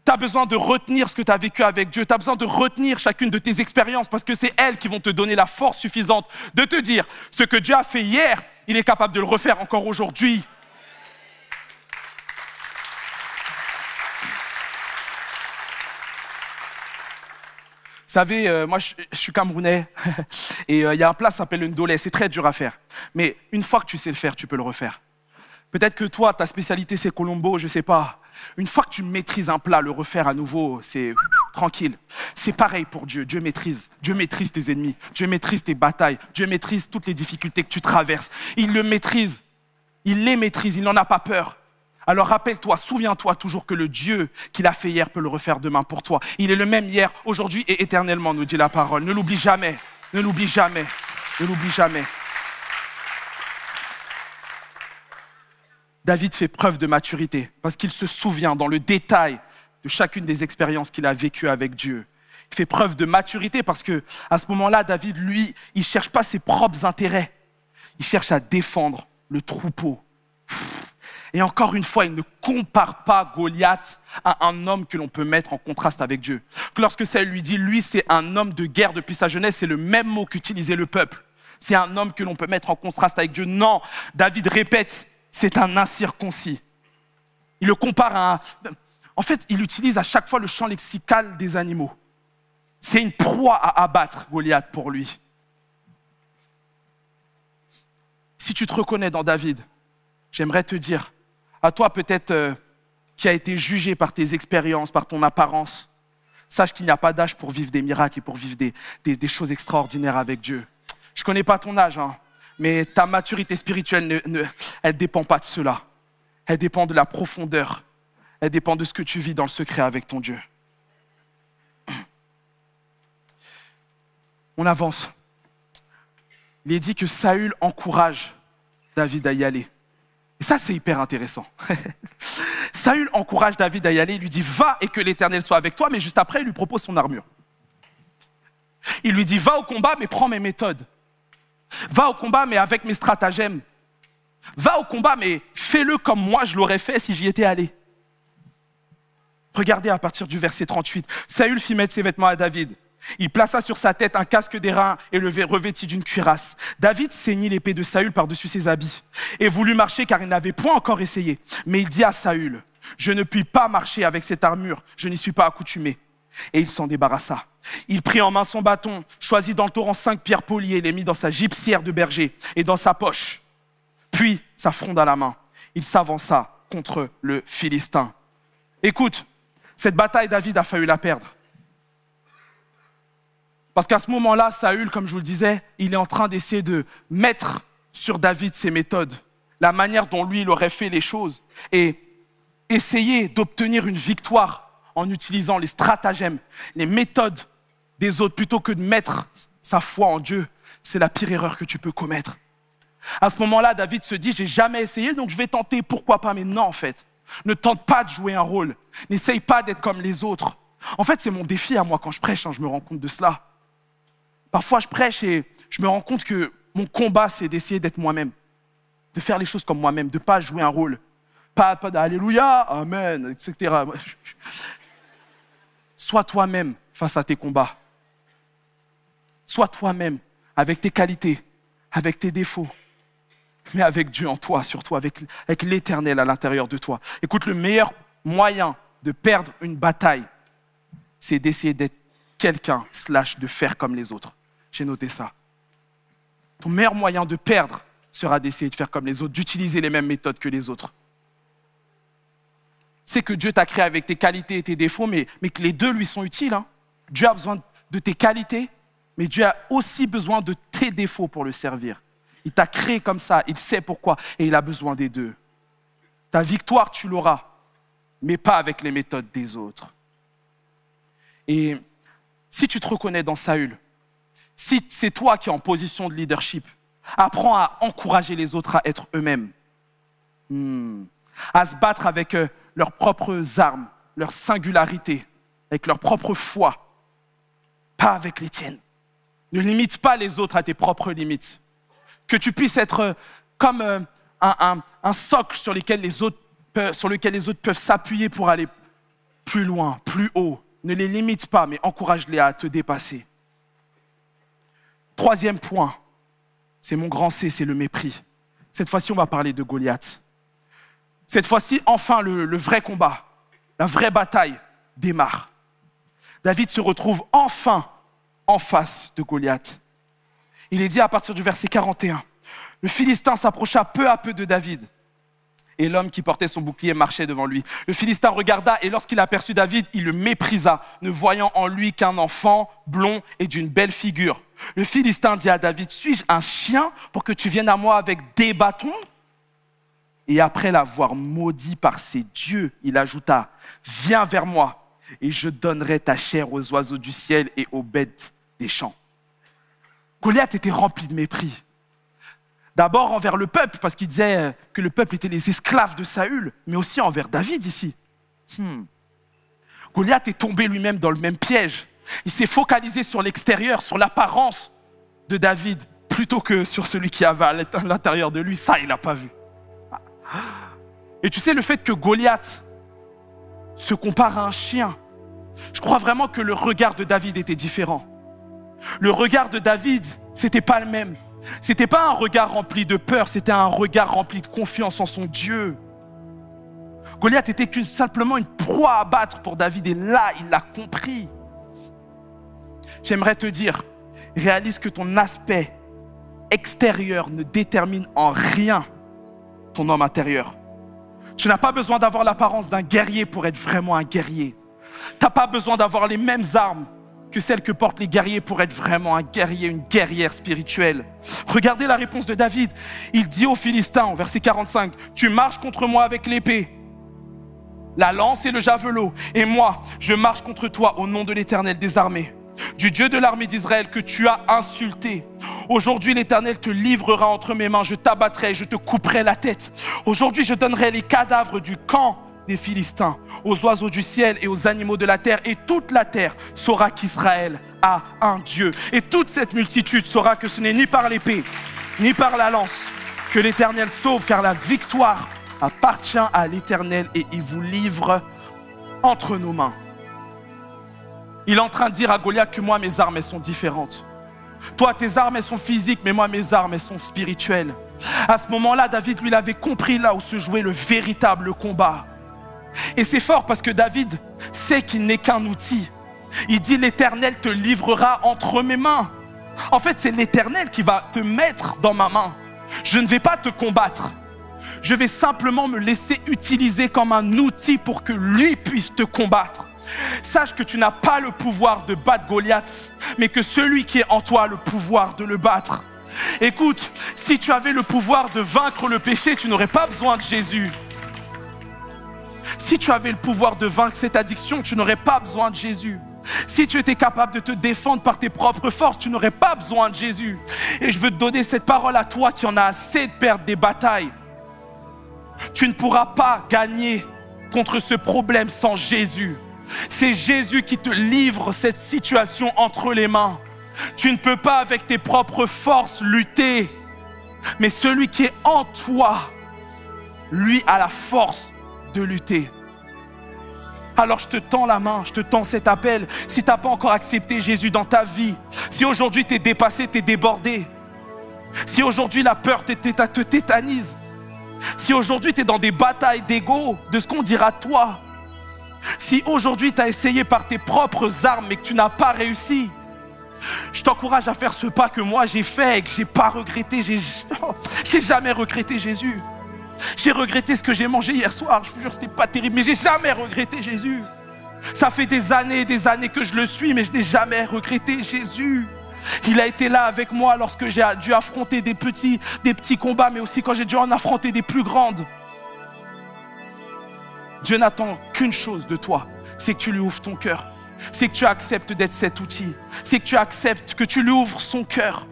Tu as besoin de retenir ce que tu as vécu avec Dieu. Tu as besoin de retenir chacune de tes expériences parce que c'est elles qui vont te donner la force suffisante de te dire ce que Dieu a fait hier, il est capable de le refaire encore aujourd'hui. Vous savez, moi je suis camerounais et il y a un plat qui s'appelle le ndolé, c'est très dur à faire. Mais une fois que tu sais le faire, tu peux le refaire. Peut-être que toi, ta spécialité c'est Colombo, je sais pas. Une fois que tu maîtrises un plat, le refaire à nouveau, c'est tranquille. C'est pareil pour Dieu. Dieu maîtrise tes ennemis. Dieu maîtrise tes batailles. Dieu maîtrise toutes les difficultés que tu traverses. Il le maîtrise. Il les maîtrise. Il n'en a pas peur. Alors rappelle-toi, souviens-toi toujours que le Dieu qui l'a fait hier peut le refaire demain pour toi. Il est le même hier, aujourd'hui et éternellement, nous dit la parole. Ne l'oublie jamais. Ne l'oublie jamais. Ne l'oublie jamais. David fait preuve de maturité parce qu'il se souvient dans le détail de chacune des expériences qu'il a vécues avec Dieu. Il fait preuve de maturité parce que à ce moment-là, David, lui, il cherche pas ses propres intérêts. Il cherche à défendre le troupeau. Et encore une fois, il ne compare pas Goliath à un homme que l'on peut mettre en contraste avec Dieu. Lorsque Saül lui dit, lui, c'est un homme de guerre depuis sa jeunesse, c'est le même mot qu'utilisait le peuple. C'est un homme que l'on peut mettre en contraste avec Dieu. Non, David répète, c'est un incirconcis. Il le compare à un... En fait, il utilise à chaque fois le champ lexical des animaux. C'est une proie à abattre, Goliath, pour lui. Si tu te reconnais dans David, j'aimerais te dire, à toi peut-être qui a été jugé par tes expériences, par ton apparence, sache qu'il n'y a pas d'âge pour vivre des miracles et pour vivre des choses extraordinaires avec Dieu. Je ne connais pas ton âge, hein, mais ta maturité spirituelle, elle ne dépend pas de cela. Elle dépend de la profondeur. Elle dépend de ce que tu vis dans le secret avec ton Dieu. On avance. Il est dit que Saül encourage David à y aller. Et ça, c'est hyper intéressant. Saül encourage David à y aller. Il lui dit, va et que l'Éternel soit avec toi. Mais juste après, il lui propose son armure. Il lui dit, va au combat, mais prends mes méthodes. Va au combat, mais avec mes stratagèmes. Va au combat, mais fais-le comme moi je l'aurais fait si j'y étais allé. Regardez à partir du verset 38. Saül fit mettre ses vêtements à David. Il plaça sur sa tête un casque d'airain et le revêtit d'une cuirasse. David ceignit l'épée de Saül par-dessus ses habits et voulut marcher car il n'avait point encore essayé. Mais il dit à Saül, je ne puis pas marcher avec cette armure, je n'y suis pas accoutumé. Et il s'en débarrassa. Il prit en main son bâton, choisit dans le torrent 5 pierres polies et les mit dans sa gibecière de berger et dans sa poche. Puis, sa fronde à la main, il s'avança contre le Philistin. Écoute, cette bataille, David a failli la perdre. Parce qu'à ce moment-là, Saül, comme je vous le disais, il est en train d'essayer de mettre sur David ses méthodes, la manière dont lui, il aurait fait les choses, et essayer d'obtenir une victoire en utilisant les stratagèmes, les méthodes des autres, plutôt que de mettre sa foi en Dieu. C'est la pire erreur que tu peux commettre. À ce moment-là, David se dit, j'ai jamais essayé, donc je vais tenter, pourquoi pas, mais non en fait. Ne tente pas de jouer un rôle, n'essaye pas d'être comme les autres. En fait, c'est mon défi à moi quand je prêche, je me rends compte de cela. Parfois, je prêche et je me rends compte que mon combat, c'est d'essayer d'être moi-même, de faire les choses comme moi-même, de ne pas jouer un rôle, pas d'alléluia, amen, etc. Sois toi-même face à tes combats. Sois toi-même avec tes qualités, avec tes défauts, mais avec Dieu en toi, surtout avec l'Éternel à l'intérieur de toi. Écoute, le meilleur moyen de perdre une bataille, c'est d'essayer d'être quelqu'un / de faire comme les autres. J'ai noté ça. Ton meilleur moyen de perdre sera d'essayer de faire comme les autres, d'utiliser les mêmes méthodes que les autres. C'est que Dieu t'a créé avec tes qualités et tes défauts, mais que les deux lui sont utiles. Hein. Dieu a besoin de tes qualités, mais Dieu a aussi besoin de tes défauts pour le servir. Il t'a créé comme ça, il sait pourquoi, et il a besoin des deux. Ta victoire, tu l'auras, mais pas avec les méthodes des autres. Et si tu te reconnais dans Saül, si c'est toi qui es en position de leadership, apprends à encourager les autres à être eux-mêmes, à se battre avec leurs propres armes, leur singularité, avec leur propre foi, pas avec les tiennes. Ne limite pas les autres à tes propres limites. Que tu puisses être comme un socle sur lequel les autres peuvent s'appuyer pour aller plus loin, plus haut. Ne les limite pas, mais encourage-les à te dépasser. Troisième point, c'est mon grand C, c'est le mépris. Cette fois-ci, on va parler de Goliath. Cette fois-ci, enfin, le vrai combat, la vraie bataille démarre. David se retrouve enfin en face de Goliath. Il est dit à partir du verset 41, le Philistin s'approcha peu à peu de David. Et l'homme qui portait son bouclier marchait devant lui. Le Philistin regarda et lorsqu'il aperçut David, il le méprisa, ne voyant en lui qu'un enfant blond et d'une belle figure. Le Philistin dit à David, suis-je un chien pour que tu viennes à moi avec des bâtons ? Et après l'avoir maudit par ses dieux, il ajouta, viens vers moi et je donnerai ta chair aux oiseaux du ciel et aux bêtes des champs. Goliath était rempli de mépris. D'abord envers le peuple, parce qu'il disait que le peuple était les esclaves de Saül, mais aussi envers David ici. Goliath est tombé lui-même dans le même piège. Il s'est focalisé sur l'extérieur, sur l'apparence de David, plutôt que sur celui qui avait à l'intérieur de lui. Ça, il n'a pas vu. Et tu sais, le fait que Goliath se compare à un chien, je crois vraiment que le regard de David était différent. Le regard de David, c'était pas le même. C'était pas un regard rempli de peur, c'était un regard rempli de confiance en son Dieu. Goliath était simplement une proie à battre pour David, et là, il l'a compris. J'aimerais te dire, réalise que ton aspect extérieur ne détermine en rien ton homme intérieur. Tu n'as pas besoin d'avoir l'apparence d'un guerrier pour être vraiment un guerrier. Tu n'as pas besoin d'avoir les mêmes armes que celles que portent les guerriers pour être vraiment un guerrier, une guerrière spirituelle. Regardez la réponse de David. Il dit aux Philistins, au verset 45, « Tu marches contre moi avec l'épée, la lance et le javelot, et moi, je marche contre toi au nom de l'Éternel des armées, du Dieu de l'armée d'Israël que tu as insulté. Aujourd'hui, l'Éternel te livrera entre mes mains, je t'abattrai, je te couperai la tête. Aujourd'hui, je donnerai les cadavres du camp des Philistins aux oiseaux du ciel et aux animaux de la terre, et toute la terre saura qu'Israël a un Dieu. Et toute cette multitude saura que ce n'est ni par l'épée, ni par la lance que l'Éternel sauve, car la victoire appartient à l'Éternel et il vous livre entre nos mains. » Il est en train de dire à Goliath que moi, mes armes, elles sont différentes. Toi, tes armes, elles sont physiques, mais moi, mes armes, elles sont spirituelles. À ce moment-là, David, lui, il avait compris là où se jouait le véritable combat. Et c'est fort parce que David sait qu'il n'est qu'un outil. Il dit, l'Éternel te livrera entre mes mains. En fait, c'est l'Éternel qui va te mettre dans ma main. Je ne vais pas te combattre. Je vais simplement me laisser utiliser comme un outil pour que lui puisse te combattre. Sache que tu n'as pas le pouvoir de battre Goliath, mais que celui qui est en toi a le pouvoir de le battre. Écoute, si tu avais le pouvoir de vaincre le péché, tu n'aurais pas besoin de Jésus. Si tu avais le pouvoir de vaincre cette addiction, tu n'aurais pas besoin de Jésus. Si tu étais capable de te défendre par tes propres forces, tu n'aurais pas besoin de Jésus. Et je veux te donner cette parole à toi qui en a assez de perdre des batailles. Tu ne pourras pas gagner contre ce problème sans Jésus. C'est Jésus qui te livre cette situation entre les mains. Tu ne peux pas avec tes propres forces lutter. Mais celui qui est en toi, lui a la force de lutter. Alors je te tends la main, je te tends cet appel. Si tu n'as pas encore accepté Jésus dans ta vie, si aujourd'hui tu es dépassé, tu es débordé, si aujourd'hui la peur te tétanise, si aujourd'hui tu es dans des batailles d'ego, de ce qu'on dira de toi, si aujourd'hui tu as essayé par tes propres armes mais que tu n'as pas réussi, je t'encourage à faire ce pas que moi j'ai fait et que j'ai pas regretté. J'ai jamais regretté Jésus. J'ai regretté ce que j'ai mangé hier soir. Je vous jure, c'était pas terrible, mais j'ai jamais regretté Jésus. Ça fait des années et des années que je le suis, mais je n'ai jamais regretté Jésus. Il a été là avec moi lorsque j'ai dû affronter des petits combats, mais aussi quand j'ai dû en affronter des plus grandes. Dieu n'attend qu'une chose de toi, c'est que tu lui ouvres ton cœur. C'est que tu acceptes d'être cet outil. C'est que tu acceptes que tu lui ouvres son cœur.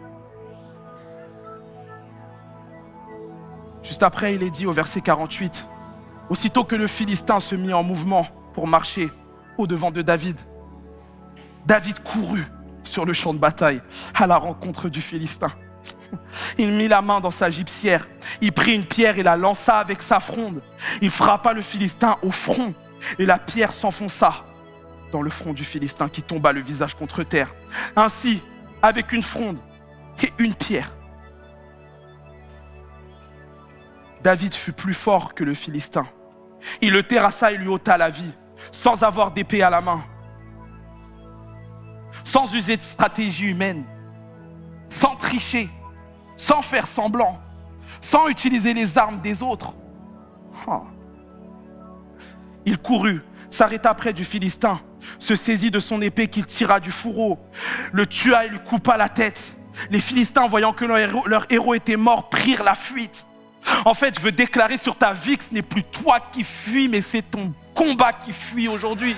Juste après, il est dit au verset 48, « Aussitôt que le Philistin se mit en mouvement pour marcher au-devant de David, David courut sur le champ de bataille à la rencontre du Philistin. Il mit la main dans sa gibecière, il prit une pierre et la lança avec sa fronde. Il frappa le Philistin au front et la pierre s'enfonça dans le front du Philistin qui tomba le visage contre terre. Ainsi, avec une fronde et une pierre, David fut plus fort que le Philistin. Il le terrassa et lui ôta la vie, sans avoir d'épée à la main, sans user de stratégie humaine, sans tricher, sans faire semblant, sans utiliser les armes des autres. Il courut, s'arrêta près du Philistin, se saisit de son épée qu'il tira du fourreau, le tua et lui coupa la tête. Les Philistins, voyant que leur héros était mort, prirent la fuite. En fait, je veux déclarer sur ta vie que ce n'est plus toi qui fuis, mais c'est ton combat qui fuit aujourd'hui.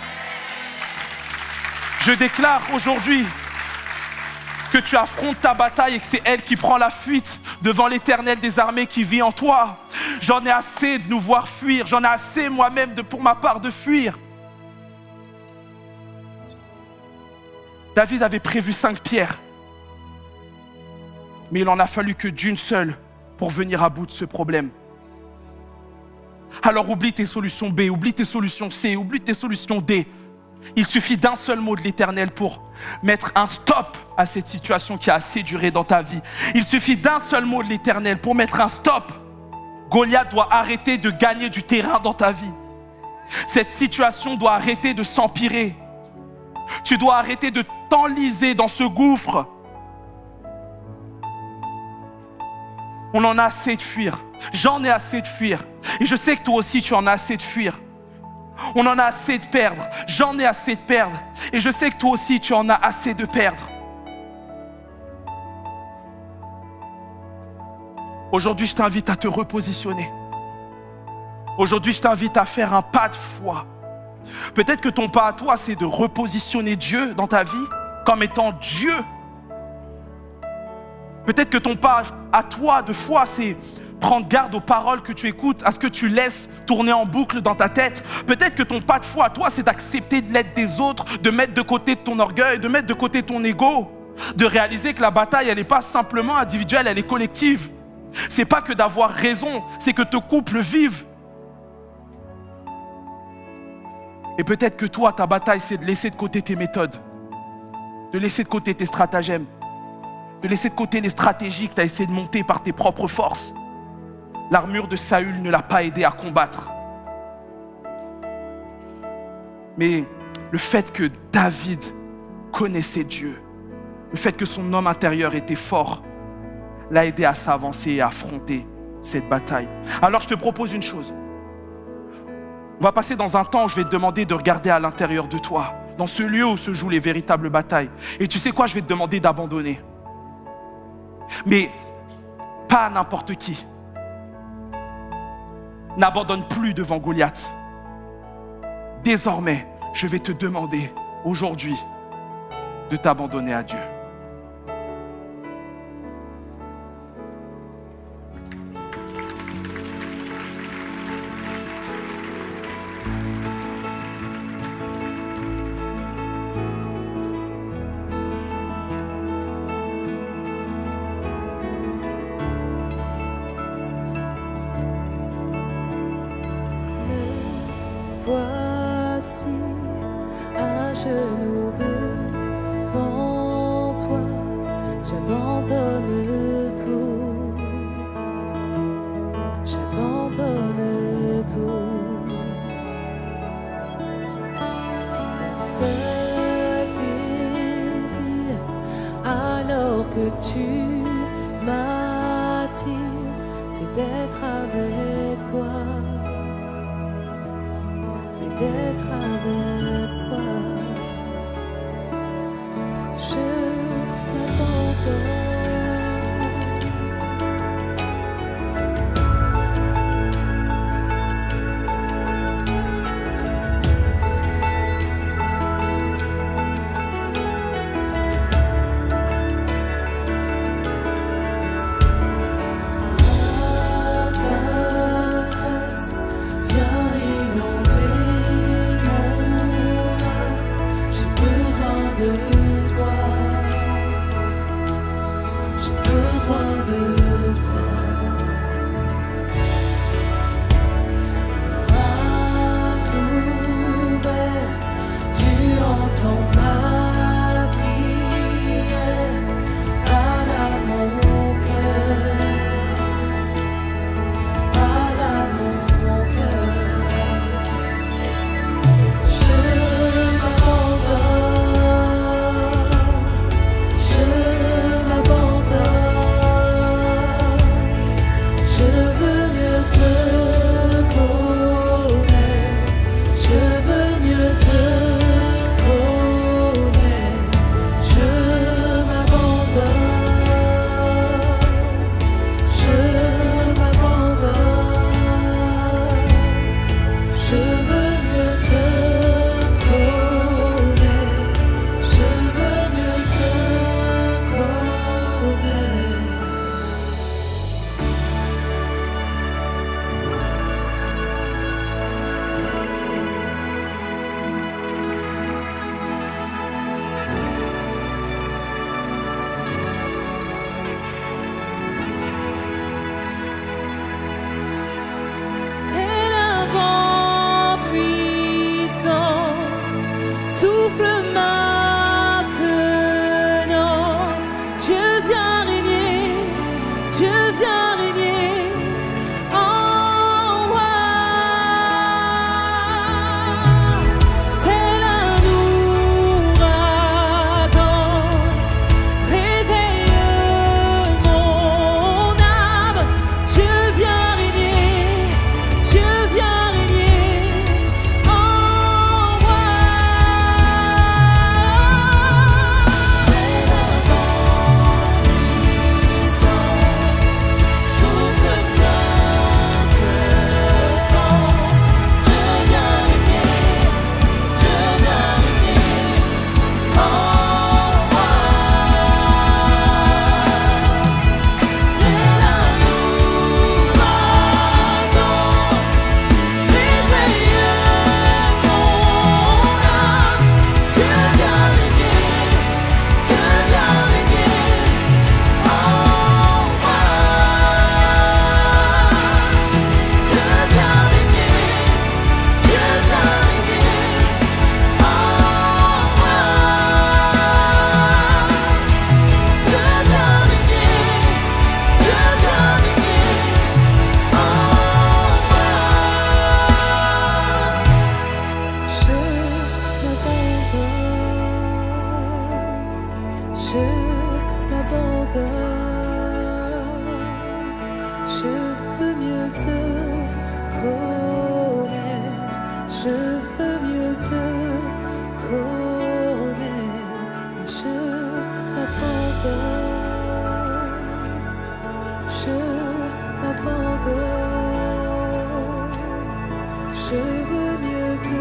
Je déclare aujourd'hui que tu affrontes ta bataille et que c'est elle qui prend la fuite devant l'Éternel des armées qui vit en toi. J'en ai assez de nous voir fuir. J'en ai assez moi-même pour ma part de fuir. David avait prévu 5 pierres. Mais il en a fallu que d'une seule pour venir à bout de ce problème. Alors oublie tes solutions B, oublie tes solutions C, oublie tes solutions D. Il suffit d'un seul mot de l'Éternel pour mettre un stop à cette situation qui a assez duré dans ta vie. Il suffit d'un seul mot de l'Éternel pour mettre un stop. Goliath doit arrêter de gagner du terrain dans ta vie. Cette situation doit arrêter de s'empirer. Tu dois arrêter de t'enliser dans ce gouffre. On en a assez de fuir. J'en ai assez de fuir. Et je sais que toi aussi tu en as assez de fuir. On en a assez de perdre. J'en ai assez de perdre. Et je sais que toi aussi, tu en as assez de perdre. Aujourd'hui, je t'invite à te repositionner. Aujourd'hui, je t'invite à faire un pas de foi. Peut-être que ton pas à toi, c'est de repositionner Dieu dans ta vie comme étant Dieu. Peut-être que ton pas à toi de foi, c'est prendre garde aux paroles que tu écoutes, à ce que tu laisses tourner en boucle dans ta tête. Peut-être que ton pas de foi à toi, c'est d'accepter de l'aide des autres, de mettre de côté ton orgueil, de mettre de côté ton ego, de réaliser que la bataille, elle n'est pas simplement individuelle, elle est collective. C'est pas que d'avoir raison, c'est que ton couple vive. Et peut-être que toi, ta bataille, c'est de laisser de côté tes méthodes, de laisser de côté tes stratagèmes, de laisser de côté les stratégies que tu as essayé de monter par tes propres forces. L'armure de Saül ne l'a pas aidé à combattre. Mais le fait que David connaissait Dieu, le fait que son homme intérieur était fort, l'a aidé à s'avancer et à affronter cette bataille. Alors je te propose une chose. On va passer dans un temps où je vais te demander de regarder à l'intérieur de toi, dans ce lieu où se jouent les véritables batailles. Et tu sais quoi, je vais te demander d'abandonner. Mais pas à n'importe qui. N'abandonne plus devant Goliath. Désormais, je vais te demander aujourd'hui de t'abandonner à Dieu. Voici à genoux devant toi, j'abandonne tout, j'abandonne tout. Mon seul désir, alors que tu m'attires, c'est d'être avec toi. C'est d'être avec toi. Je m'abandonne. De toi. Je veux mieux te connaître. Je m'abandonne. Je m'abandonne. Je veux mieux te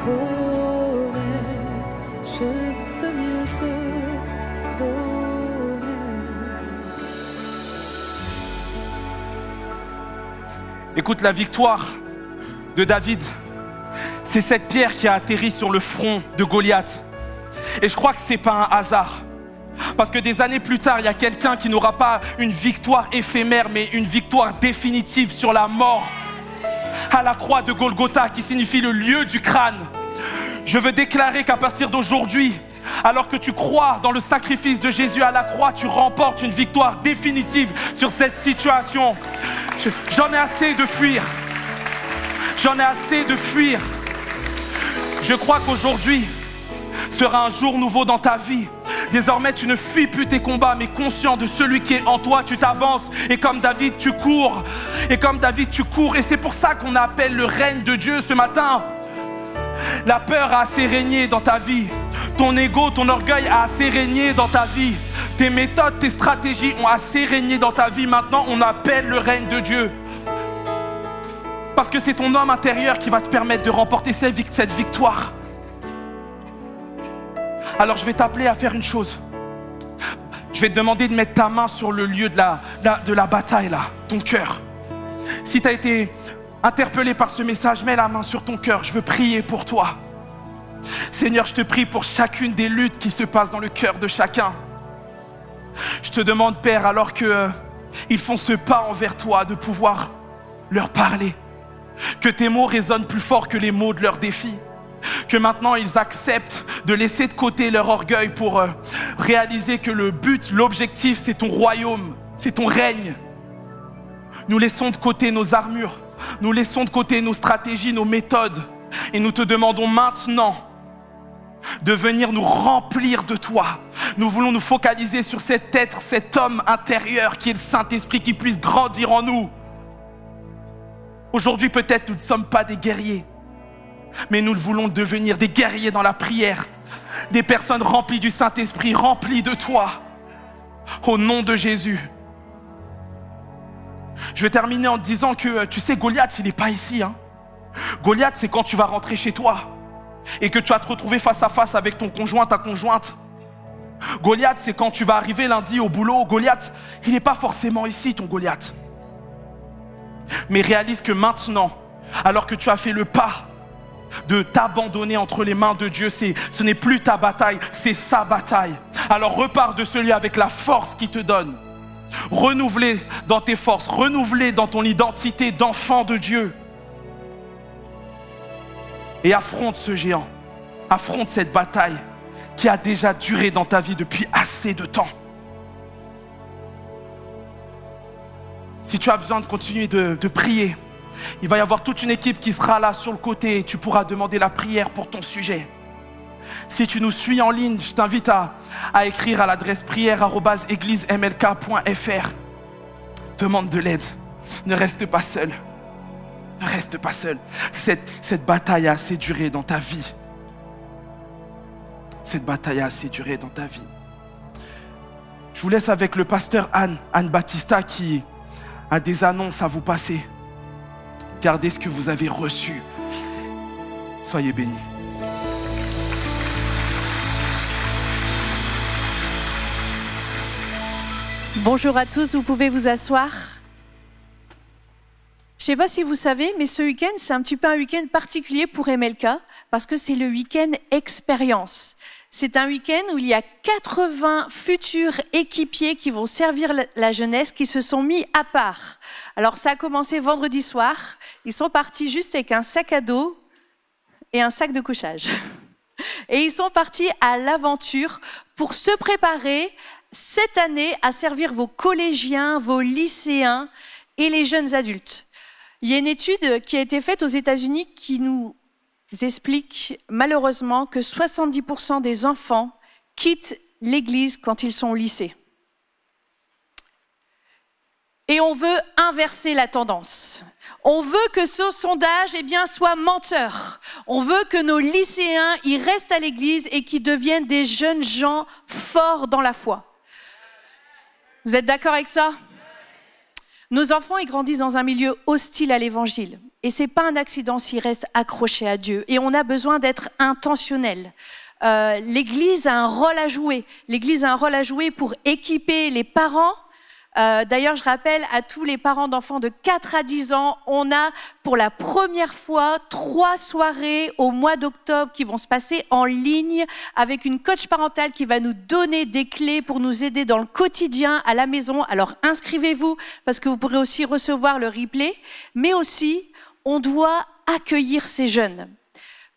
connaître. Je veux mieux te connaître. Écoute, la victoire de David, c'est cette pierre qui a atterri sur le front de Goliath. Et je crois que c'est pas un hasard. Parce que des années plus tard, il y a quelqu'un qui n'aura pas une victoire éphémère, mais une victoire définitive sur la mort à la croix de Golgotha, qui signifie le lieu du crâne. Je veux déclarer qu'à partir d'aujourd'hui, alors que tu crois dans le sacrifice de Jésus à la croix, tu remportes une victoire définitive sur cette situation. J'en ai assez de fuir. J'en ai assez de fuir. Je crois qu'aujourd'hui sera un jour nouveau dans ta vie. Désormais, tu ne fuis plus tes combats, mais conscient de celui qui est en toi, tu t'avances. Et comme David, tu cours. Et comme David, tu cours. Et c'est pour ça qu'on appelle le règne de Dieu ce matin. La peur a assez régné dans ta vie. Ton ego, ton orgueil a assez régné dans ta vie. Tes méthodes, tes stratégies ont assez régné dans ta vie. Maintenant, on appelle le règne de Dieu. Parce que c'est ton homme intérieur qui va te permettre de remporter cette victoire. Alors je vais t'appeler à faire une chose. Je vais te demander de mettre ta main sur le lieu de la bataille là, ton cœur. Si tu as été interpellé par ce message, mets la main sur ton cœur. Je veux prier pour toi. Seigneur, je te prie pour chacune des luttes qui se passent dans le cœur de chacun. Je te demande, Père, alors qu'ils font ce pas envers toi, de pouvoir leur parler. Que tes mots résonnent plus fort que les mots de leurs défis. Que maintenant ils acceptent de laisser de côté leur orgueil pour réaliser que le but, l'objectif, c'est ton royaume, c'est ton règne. Nous laissons de côté nos armures, nous laissons de côté nos stratégies, nos méthodes. Et nous te demandons maintenant de venir nous remplir de toi. Nous voulons nous focaliser sur cet être, cet homme intérieur qui est le Saint-Esprit, qui puisse grandir en nous. Aujourd'hui, peut-être nous ne sommes pas des guerriers, mais nous voulons devenir des guerriers dans la prière, des personnes remplies du Saint-Esprit, remplies de toi, au nom de Jésus. Je vais terminer en te disant que, tu sais, Goliath, il n'est pas ici. Goliath, c'est quand tu vas rentrer chez toi et que tu vas te retrouver face à face avec ton conjoint, ta conjointe. Goliath, c'est quand tu vas arriver lundi au boulot. Goliath, il n'est pas forcément ici, ton Goliath. Mais réalise que maintenant, alors que tu as fait le pas de t'abandonner entre les mains de Dieu, ce n'est plus ta bataille, c'est sa bataille. Alors repars de celui avec la force qu'il te donne. Renouvelé dans tes forces, renouvelé dans ton identité d'enfant de Dieu. Et affronte ce géant, affronte cette bataille qui a déjà duré dans ta vie depuis assez de temps. Si tu as besoin de continuer de prier, il va y avoir toute une équipe qui sera là sur le côté et tu pourras demander la prière pour ton sujet. Si tu nous suis en ligne, je t'invite à écrire à l'adresse prière@églisemlk.fr. Demande de l'aide. Ne reste pas seul. Ne reste pas seul. Cette bataille a assez duré dans ta vie. Cette bataille a assez duré dans ta vie. Je vous laisse avec le pasteur Anne Baptista qui a des annonces à vous passer. Gardez ce que vous avez reçu. Soyez bénis. Bonjour à tous, vous pouvez vous asseoir. Je ne sais pas si vous savez, mais ce week-end, c'est un petit peu un week-end particulier pour MLK parce que c'est le week-end expérience. C'est un week-end où il y a 80 futurs équipiers qui vont servir la jeunesse, qui se sont mis à part. Alors ça a commencé vendredi soir, ils sont partis juste avec un sac à dos et un sac de couchage. Et ils sont partis à l'aventure pour se préparer cette année à servir vos collégiens, vos lycéens et les jeunes adultes. Il y a une étude qui a été faite aux États-Unis qui nous explique malheureusement que 70% des enfants quittent l'église quand ils sont au lycée. Et on veut inverser la tendance. On veut que ce sondage, soit menteur. On veut que nos lycéens, ils restent à l'église et qu'ils deviennent des jeunes gens forts dans la foi. Vous êtes d'accord avec ça? Nos enfants, ils grandissent dans un milieu hostile à l'évangile. Et c'est pas un accident s'ils restent accrochés à Dieu. Et on a besoin d'être intentionnel. L'église a un rôle à jouer. L'église a un rôle à jouer pour équiper les parents. D'ailleurs, je rappelle à tous les parents d'enfants de 4 à 10 ans, on a pour la première fois 3 soirées au mois d'octobre qui vont se passer en ligne avec une coach parentale qui va nous donner des clés pour nous aider dans le quotidien à la maison. Alors inscrivez-vous parce que vous pourrez aussi recevoir le replay. Mais aussi, on doit accueillir ces jeunes.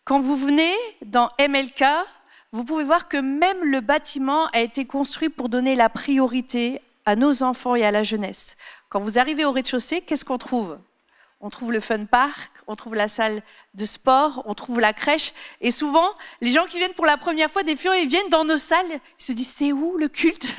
Quand vous venez dans MLK, vous pouvez voir que même le bâtiment a été construit pour donner la priorité à nos enfants et à la jeunesse. Quand vous arrivez au rez-de-chaussée, qu'est-ce qu'on trouve? On trouve le fun park, on trouve la salle de sport, on trouve la crèche. Et souvent, les gens qui viennent pour la première fois, des fois, ils viennent dans nos salles, ils se disent, c'est où le culte?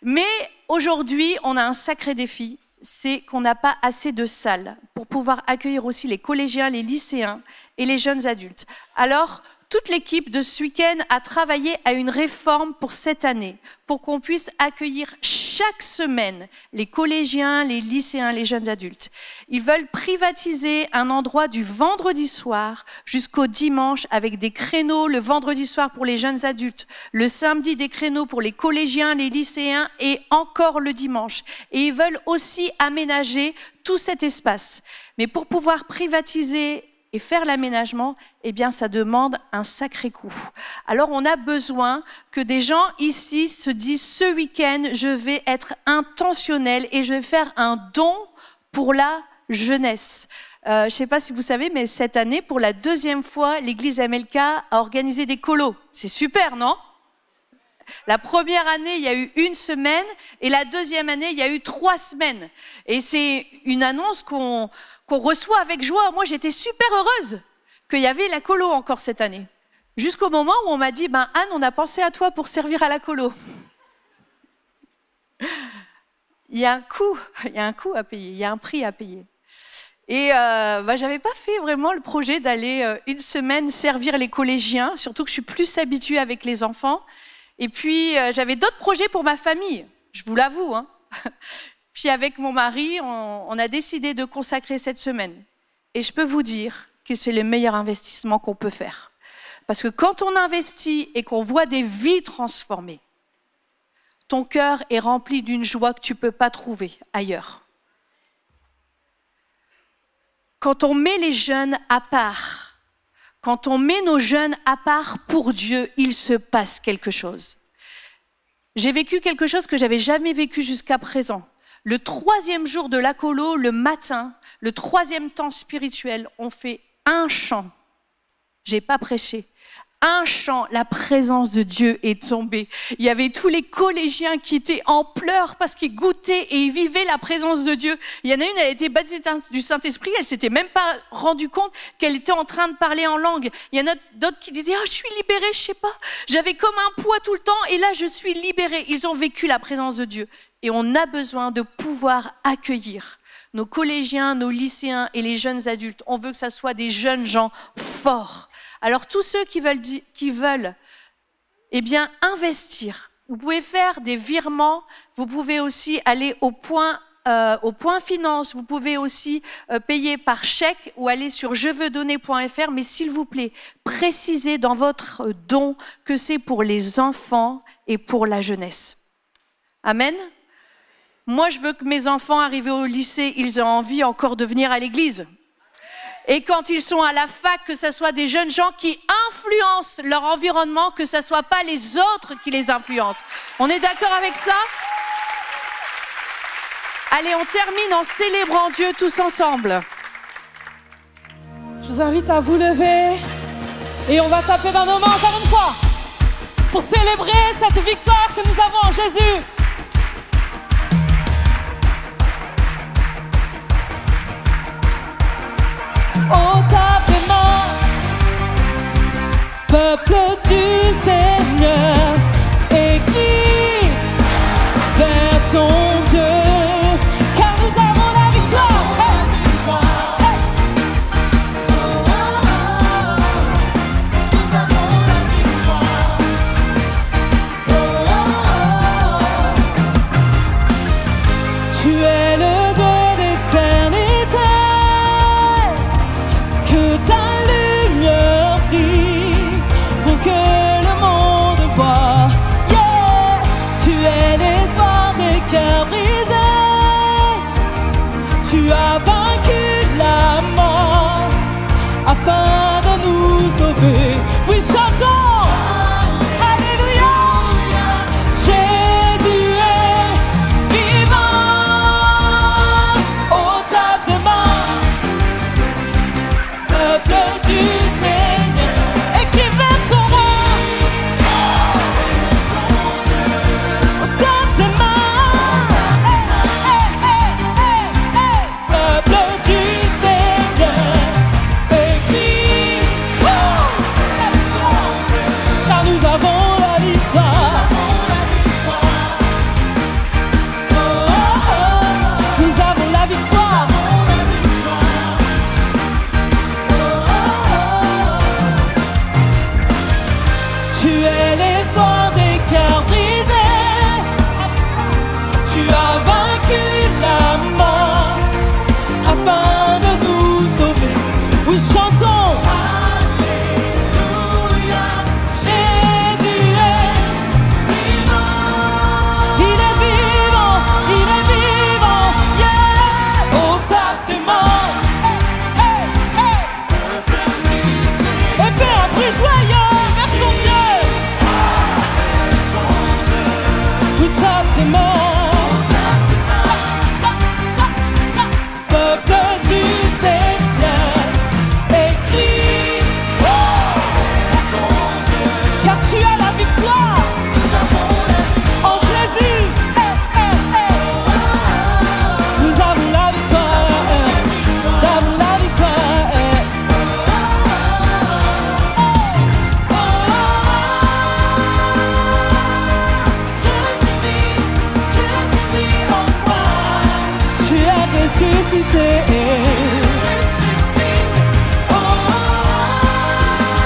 Mais aujourd'hui, on a un sacré défi, c'est qu'on n'a pas assez de salles pour pouvoir accueillir aussi les collégiens, les lycéens et les jeunes adultes. Alors, toute l'équipe de ce week-end a travaillé à une réforme pour cette année, pour qu'on puisse accueillir chaque semaine les collégiens, les lycéens, les jeunes adultes. Ils veulent privatiser un endroit du vendredi soir jusqu'au dimanche avec des créneaux le vendredi soir pour les jeunes adultes, le samedi des créneaux pour les collégiens, les lycéens et encore le dimanche. Et ils veulent aussi aménager tout cet espace. Mais pour pouvoir privatiser et faire l'aménagement, ça demande un sacré coût. Alors, on a besoin que des gens ici se disent, ce week-end, je vais être intentionnel et je vais faire un don pour la jeunesse. Je ne sais pas si vous savez, mais cette année, pour la 2e fois, l'église MLK a organisé des colos. C'est super, non? La première année, il y a eu 1 semaine et la 2e année, il y a eu 3 semaines. Et c'est une annonce qu'on reçoit avec joie. Moi, j'étais super heureuse qu'il y avait la colo encore cette année. Jusqu'au moment où on m'a dit, Anne, on a pensé à toi pour servir à la colo. Il y a un coût à payer, il y a un prix à payer. Et j'avais pas fait vraiment le projet d'aller 1 semaine servir les collégiens, surtout que je suis plus habituée avec les enfants. Et puis, j'avais d'autres projets pour ma famille, je vous l'avoue. Puis avec mon mari, on a décidé de consacrer cette semaine. Et je peux vous dire que c'est le meilleur investissement qu'on peut faire. Parce que quand on investit et qu'on voit des vies transformées, ton cœur est rempli d'une joie que tu ne peux pas trouver ailleurs. Quand on met les jeunes à part, quand on met nos jeunes à part pour Dieu, il se passe quelque chose. J'ai vécu quelque chose que j'avais jamais vécu jusqu'à présent. Le 3e jour de la colo, le matin, le 3e temps spirituel, on fait un chant. J'ai pas prêché. Un chant, la présence de Dieu est tombée. Il y avait tous les collégiens qui étaient en pleurs parce qu'ils goûtaient et ils vivaient la présence de Dieu. Il y en a une, elle était baptisée du Saint-Esprit, elle s'était même pas rendue compte qu'elle était en train de parler en langue. Il y en a d'autres qui disaient, je suis libérée, je sais pas. J'avais comme un poids tout le temps et là, je suis libérée. Ils ont vécu la présence de Dieu. Et on a besoin de pouvoir accueillir nos collégiens, nos lycéens et les jeunes adultes. On veut que ça soit des jeunes gens forts. Alors tous ceux qui veulent investir, vous pouvez faire des virements, vous pouvez aussi aller au point finance, vous pouvez aussi payer par chèque ou aller sur jeveudonner.fr, mais s'il vous plaît, précisez dans votre don que c'est pour les enfants et pour la jeunesse. Amen. Moi, je veux que mes enfants, arrivés au lycée, ils aient envie encore de venir à l'église. Et quand ils sont à la fac, que ce soit des jeunes gens qui influencent leur environnement, que ce ne soit pas les autres qui les influencent. On est d'accord avec ça? Allez, on termine en célébrant Dieu tous ensemble. Je vous invite à vous lever et on va taper dans nos mains encore une fois pour célébrer cette victoire que nous avons en Jésus. Oh, tape les mains, peuple du Seigneur, et crie vers ton Dieu. que ta lumière brille, pour que le monde voie. Yeah, tu es l'espoir des cœurs brisés. Tu as vaincu la mort afin de nous sauver. Oui, chantons. Alléluia. Jésus est vivant. Oh, tape des mains, peuple du Seigneur, écrivez ton roi. Oh, tape des mains, peuple du Seigneur, écris, car nous avons la victoire. Oh, oh, oh, nous avons la victoire. Tu es l'espoir des cœurs brisés. Tu as vaincu la mort afin de nous sauver. Oui, chantons. Alléluia. Jésus est vivant. Il est vivant. Il est vivant. Yeah. Oh, tape tes mains. Et fais un bruit joyeux vers ton Dieu. Oui, tape tes mains. Peuple du Seigneur, écris, car tu as la victoire en Jésus. Nous avons la victoire. Nous avons la victoire. Tu as ressuscité.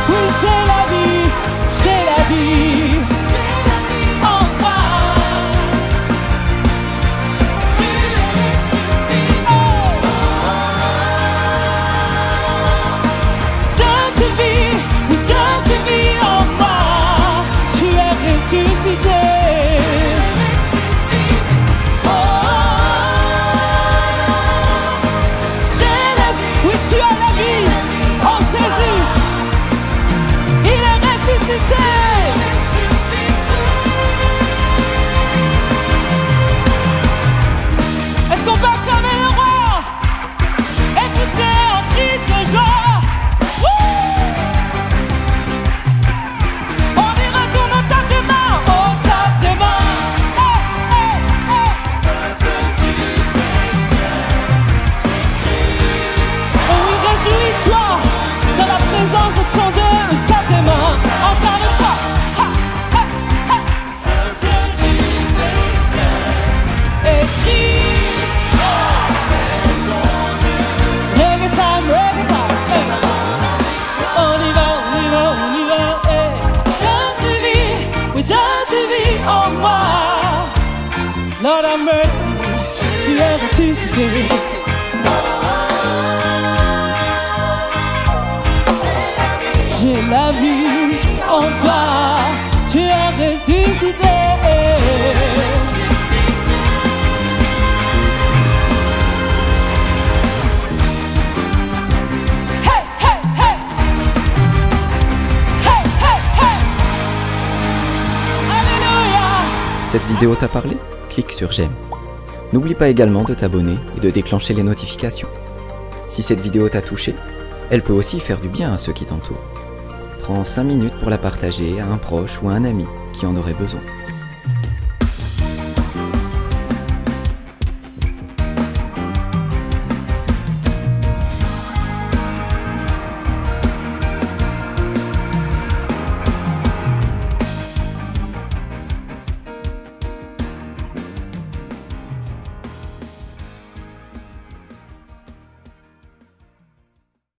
Oui, j'ai la vie en toi. Dieu, tu vis, oui, Dieu, tu vis en moi. Tu es ressuscité. Oui, tu as la vie en Jésus. Il est ressuscité. Est-ce qu'on peut acclamer le roi et pousser un cri de joie? On y retourne, on tape des mains. On tape des mains. Oh oui, réjouis-toi dans la présence de ton Dieu. Tape tes mains, encore une fois. Ha, ha, ha. Écris. Reggae time, reggae time. Hey. On y va, on y va, on y va. Hey. Dieu, tu vis, oui, Dieu, tu vis en moi. Lord have mercy, tu es ressuscité. J'ai la vie en toi, tu es ressuscité. Hey, hey, hey. Hey, hey, hey. Alléluia. Cette vidéo t'a parlé? Clique sur j'aime. N'oublie pas également de t'abonner et de déclencher les notifications. Si cette vidéo t'a touché, elle peut aussi faire du bien à ceux qui t'entourent. Prends 5 minutes pour la partager à un proche ou à un ami qui en aurait besoin.